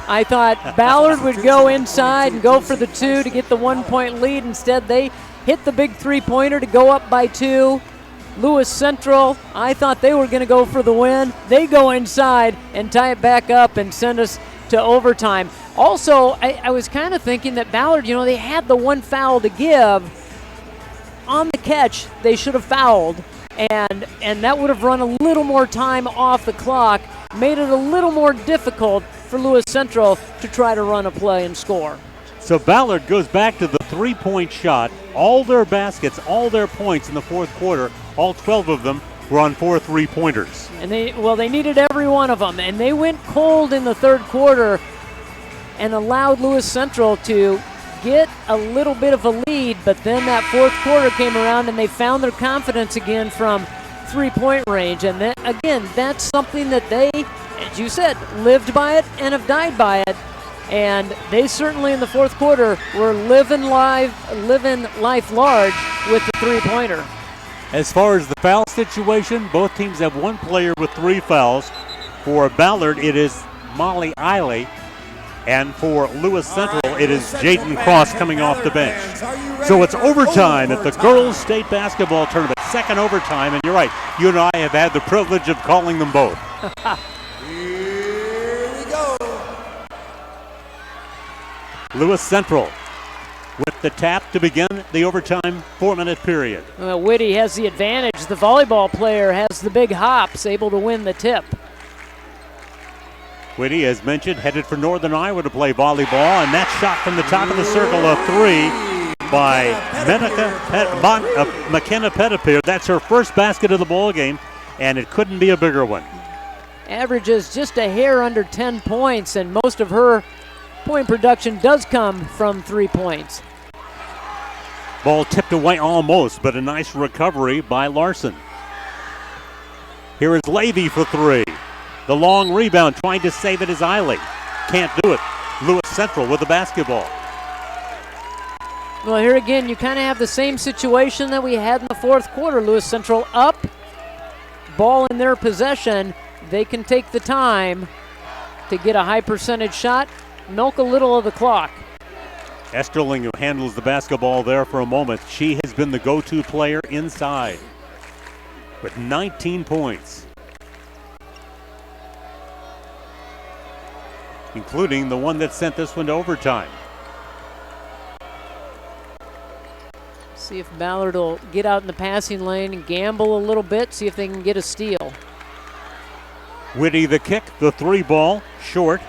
I thought Ballard would go inside and go for the 2 to get the 1-point lead. Instead, they hit the big 3-pointer to go up by 2. Lewis Central, I thought they were going to go for the win. They go inside and tie it back up and send us to overtime. Also, I was kind of thinking that Ballard, they had the one foul to give. On the catch, they should have fouled, and that would have run a little more time off the clock, made it a little more difficult for Lewis Central to try to run a play and score. So Ballard goes back to the 3-point shot. All their baskets, all their points in the fourth quarter, all 12 of them were on 4 3-pointers. And they needed every one of them, and they went cold in the third quarter and allowed Lewis Central to get a little bit of a lead, but then that fourth quarter came around and they found their confidence again from 3-point range. And then, again, that's something that they, as you said, lived by it and have died by it. And they certainly in the fourth quarter were living life large with the 3-pointer. As far as the foul situation, both teams have one player with 3 fouls. For Ballard, it is Molly Eiley. And for Lewis Central, it is Jaden Cross coming off the bench. So it's overtime at the Girls State Basketball Tournament. Second overtime, and you're right, you and I have had the privilege of calling them both. Here we go. Lewis Central with the tap to begin the overtime 4-minute period. Whitty has the advantage. The volleyball player has the big hops, able to win the tip. Whitty, as mentioned, headed for Northern Iowa to play volleyball, and that shot from the top of the circle, a 3 by McKenna Pettipier. That's her first basket of the ball game, and it couldn't be a bigger one. Averages just a hair under 10 points, and most of her point production does come from 3 points. Ball tipped away almost, but a nice recovery by Larson. Here is Levy for 3. The long rebound, trying to save it is Eiley. Can't do it. Lewis Central with the basketball. Well, here again, you kind of have the same situation that we had in the fourth quarter. Lewis Central up, ball in their possession. They can take the time to get a high percentage shot, milk a little of the clock. Esterling, who handles the basketball there for a moment, she has been the go-to player inside with 19 points, including the one that sent this one to overtime. See if Ballard will get out in the passing lane and gamble a little bit, see if they can get a steal. Whitty the kick, the three ball, short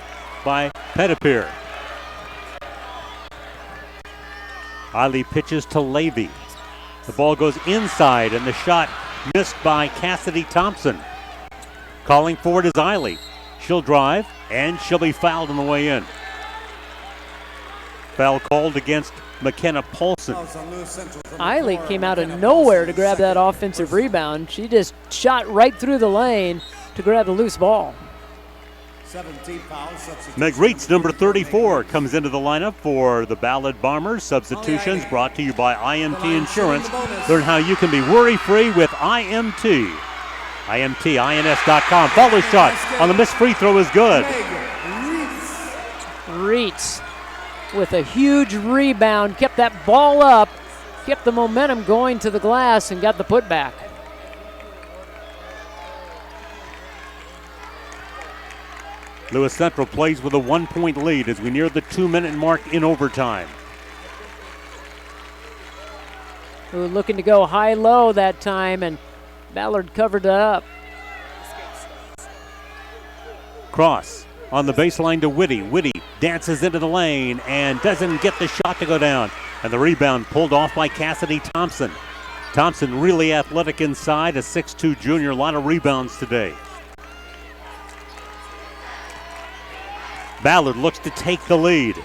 by Pettipier. Eiley pitches to Levy. The ball goes inside and the shot missed by Cassidy Thompson. Calling for it is Eiley. She'll drive and she'll be fouled on the way in. Foul called against McKenna Paulson. Eiley came out of nowhere to grab that offensive rebound. She just shot right through the lane to grab the loose ball. 17 fouls. Meg Reitz, number 34, comes into the lineup for the Ballard Bombers. Substitutions brought to you by IMT Insurance. Learn how you can be worry-free with IMT. IMTINS.com. Follow shot on the missed free throw is good. Reitz with a huge rebound, kept that ball up, kept the momentum going to the glass, and got the putback. Lewis Central plays with a 1-point lead as we near the 2-minute mark in overtime. We were looking to go high-low that time, and Ballard covered it up. Cross on the baseline to Whitty. Whitty dances into the lane and doesn't get the shot to go down. And the rebound pulled off by Cassidy Thompson. Thompson really athletic inside, a 6'2 junior, a lot of rebounds today. Ballard looks to take the lead.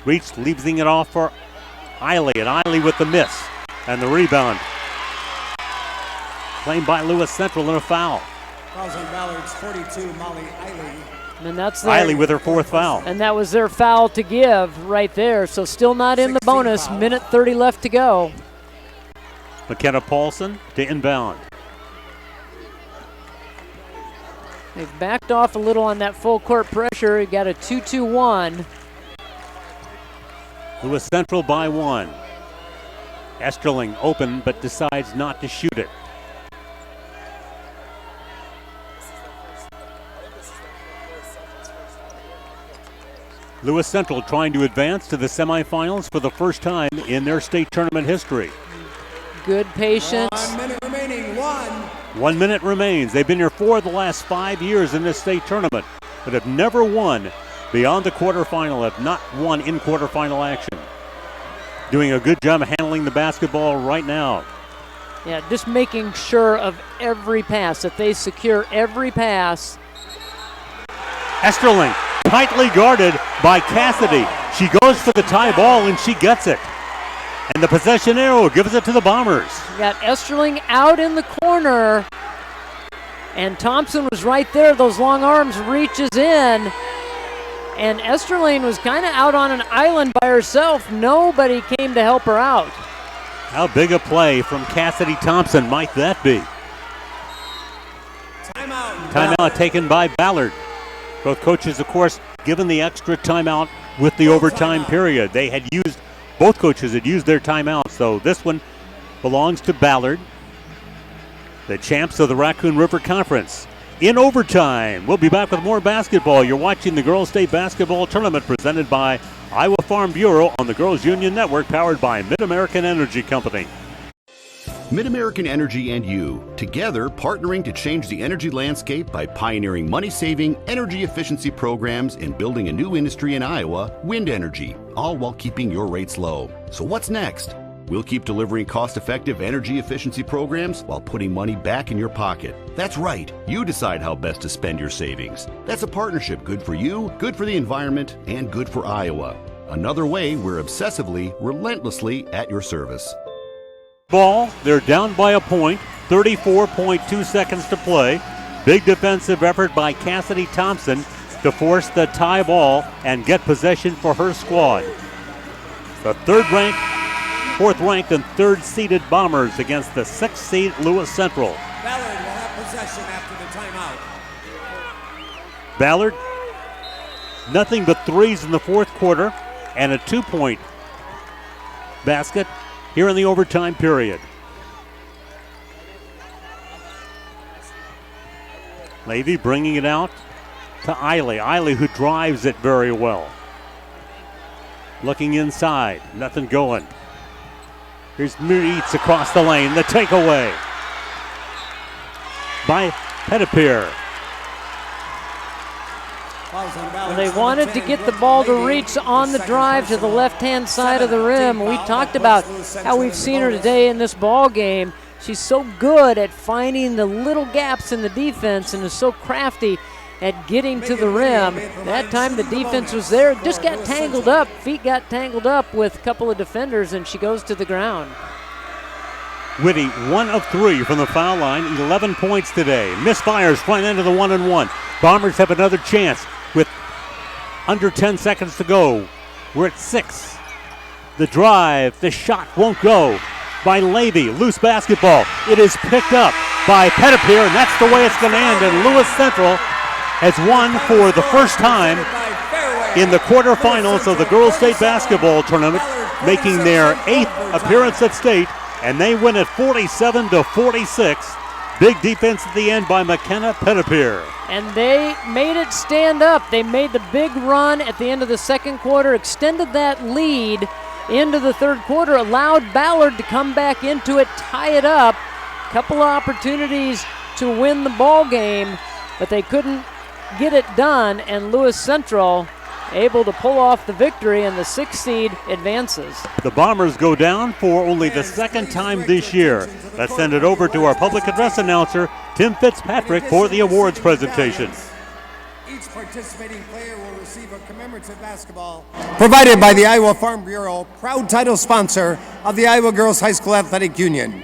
Reach leaving it off for Eiley, and Eiley with the miss. And the rebound. Claimed by Lewis Central and a foul. Fouls on Ballard's 42, Molly Eiley. And that's Eiley with her fourth foul. And that was their foul to give right there. So still not in the bonus. Fouls. Minute 30 left to go. McKenna Paulson to inbound. They've backed off a little on that full court pressure. You got a 2-2-1. Lewis Central by 1. Esterling open but decides not to shoot it. Lewis Central trying to advance to the semifinals for the first time in their state tournament history. Good patience. 1 minute remaining. 1 minute remains. They've been here 4 of the last 5 years in this state tournament, but have never won beyond the quarterfinal, have not won in quarterfinal action. Doing a good job of handling the basketball right now. Yeah, just making sure of every pass, that they secure every pass. Esterling, tightly guarded by Cassidy. She goes for the tie ball and she gets it. And the possession arrow gives it to the Bombers. You got Esterling out in the corner. And Thompson was right there. Those long arms reaches in. And Esterling was kind of out on an island by herself. Nobody came to help her out. How big a play from Cassidy Thompson might that be? Timeout taken by Ballard. Both coaches, of course, given the extra timeout with the overtime period. They had used, both coaches had used their timeout, so this one belongs to Ballard, the champs of the Raccoon River Conference. In overtime, we'll be back with more basketball. You're watching the Girls State Basketball Tournament presented by Iowa Farm Bureau on the Girls Union Network, powered by Mid-American Energy Company. Mid-American Energy and you, together partnering to change the energy landscape by pioneering money-saving, energy efficiency programs and building a new industry in Iowa, wind energy, all while keeping your rates low. So what's next? We'll keep delivering cost-effective energy efficiency programs while putting money back in your pocket. That's right. You decide how best to spend your savings. That's a partnership good for you, good for the environment, and good for Iowa. Another way we're obsessively, relentlessly at your service. Ball, they're down by a point, 34.2 seconds to play. Big defensive effort by Cassidy Thompson. to force the tie ball and get possession for her squad. The fourth ranked and third seeded Bombers against the 6th seed Lewis Central. Ballard will have possession after the timeout. Ballard, nothing but threes in the fourth quarter and a 2-point basket here in the overtime period. Levy bringing it out to Eiley. Eiley, who drives it very well. Looking inside, nothing going. Here's Meets across the lane, the takeaway by Petitpier. Well, they wanted to get the ball to reach on the drive to the left-hand side of the rim. We talked about how we've seen her today in this ball game. She's so good at finding the little gaps in the defense and is so crafty at getting to the rim. That time the defense was there, just got tangled up. Feet got tangled up with a couple of defenders, and she goes to the ground. Whitty, 1 of 3 from the foul line, 11 points today. Misfires front end of the 1-and-1. Bombers have another chance with under 10 seconds to go. We're at 6. The drive, the shot won't go by Levy. Loose basketball. It is picked up by Petitpier, and that's the way it's going to end. And Lewis Central has won for the first time in the quarterfinals of the Girls State Basketball Tournament, making their 8th appearance at state, and they win it 47-46. Big defense at the end by McKenna Petitpier. And they made it stand up. They made the big run at the end of the second quarter, extended that lead into the third quarter, allowed Ballard to come back into it, tie it up. Couple of opportunities to win the ball game, but they couldn't get it done, and Lewis Central able to pull off the victory, and the 6th seed advances. The Bombers go down for only the second time this year. Let's send it over to our public address announcer, Tim Fitzpatrick, for the awards presentation. Each participating player will receive a commemorative basketball provided by the Iowa Farm Bureau, proud title sponsor of the Iowa Girls High School Athletic Union.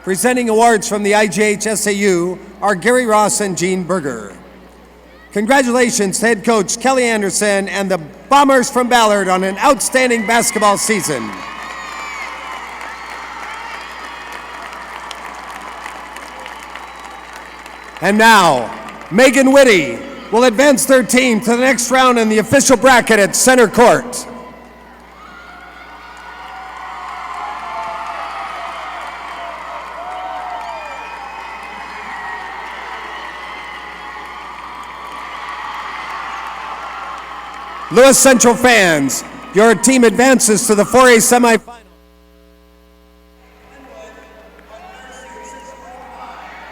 Presenting awards from the IGHSAU are Gary Ross and Gene Berger. Congratulations to head coach Kelly Anderson and the Bombers from Ballard on an outstanding basketball season. And now, Megan Whitty will advance their team to the next round in the official bracket at center court. Lewis Central fans, your team advances to the 4A semifinal.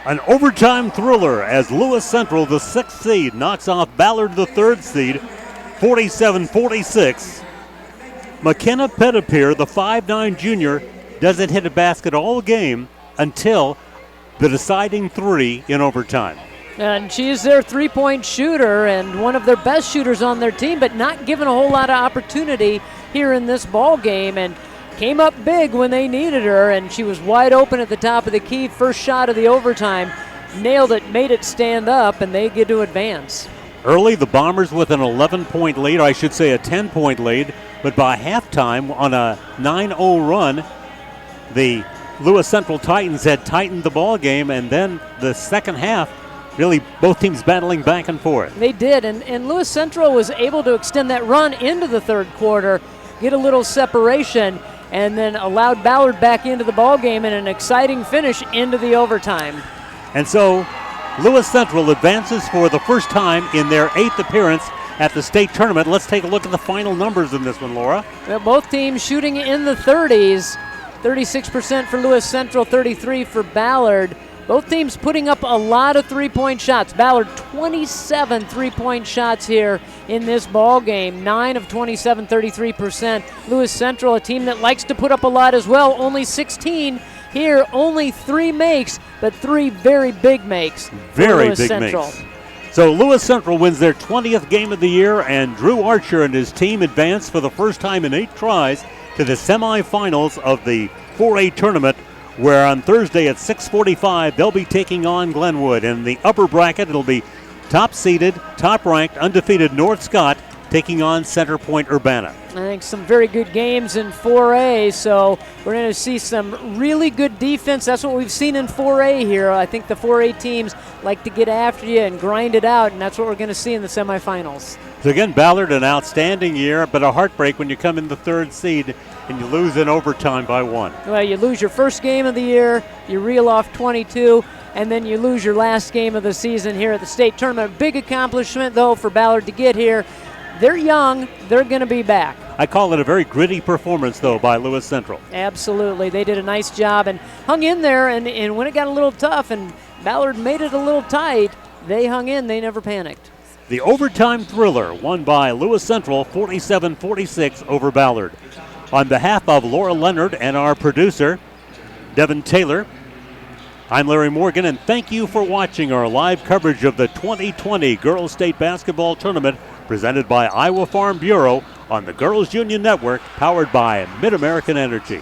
An overtime thriller as Lewis Central, the 6th seed, knocks off Ballard, the 3rd seed, 47-46. McKenna Petitpier, the 5'9 junior, doesn't hit a basket all game until the deciding 3 in overtime. And she's their three-point shooter and one of their best shooters on their team, but not given a whole lot of opportunity here in this ball game, and came up big when they needed her, and she was wide open at the top of the key. First shot of the overtime, nailed it, made it stand up, and they get to advance. Early, the Bombers with an 11-point lead, or I should say a 10-point lead, but by halftime on a 9-0 run, the Lewis Central Titans had tightened the ball game, and then the second half, really both teams battling back and forth. They did, and Lewis Central was able to extend that run into the third quarter, get a little separation, and then allowed Ballard back into the ball game in an exciting finish into the overtime. And so Lewis Central advances for the first time in their 8th appearance at the state tournament. Let's take a look at the final numbers in this one, Laura. Well, both teams shooting in the 30s, 36% for Lewis Central, 33% for Ballard. Both teams putting up a lot of three-point shots. Ballard, 27 three-point shots here in this ball game. 9 of 27, 33%. Lewis Central, a team that likes to put up a lot as well. Only 16 here, only 3 makes, but 3 very big makes. Very big makes. So Lewis Central wins their 20th game of the year, and Drew Archer and his team advance for the first time in 8 tries to the semifinals of the 4A tournament, where on Thursday at 6:45 they'll be taking on Glenwood. In the upper bracket, it'll be top-seeded, top-ranked, undefeated North Scott taking on Center Point Urbana. I think some very good games in 4A, so we're going to see some really good defense. That's what we've seen in 4A here. I think the 4A teams like to get after you and grind it out, and that's what we're going to see in the semifinals. So again, Ballard, an outstanding year, but a heartbreak when you come in the third seed and you lose in overtime by 1. Well, you lose your first game of the year, you reel off 22, and then you lose your last game of the season here at the state tournament. Big accomplishment, though, for Ballard to get here. They're young. They're going to be back. I call it a very gritty performance, though, by Lewis Central. Absolutely. They did a nice job and hung in there, and when it got a little tough and Ballard made it a little tight, they hung in. They never panicked. The overtime thriller won by Lewis Central 47-46 over Ballard. On behalf of Laura Leonard and our producer, Devin Taylor, I'm Larry Morgan, and thank you for watching our live coverage of the 2020 Girls State Basketball Tournament presented by Iowa Farm Bureau on the Girls Union Network, powered by Mid-American Energy.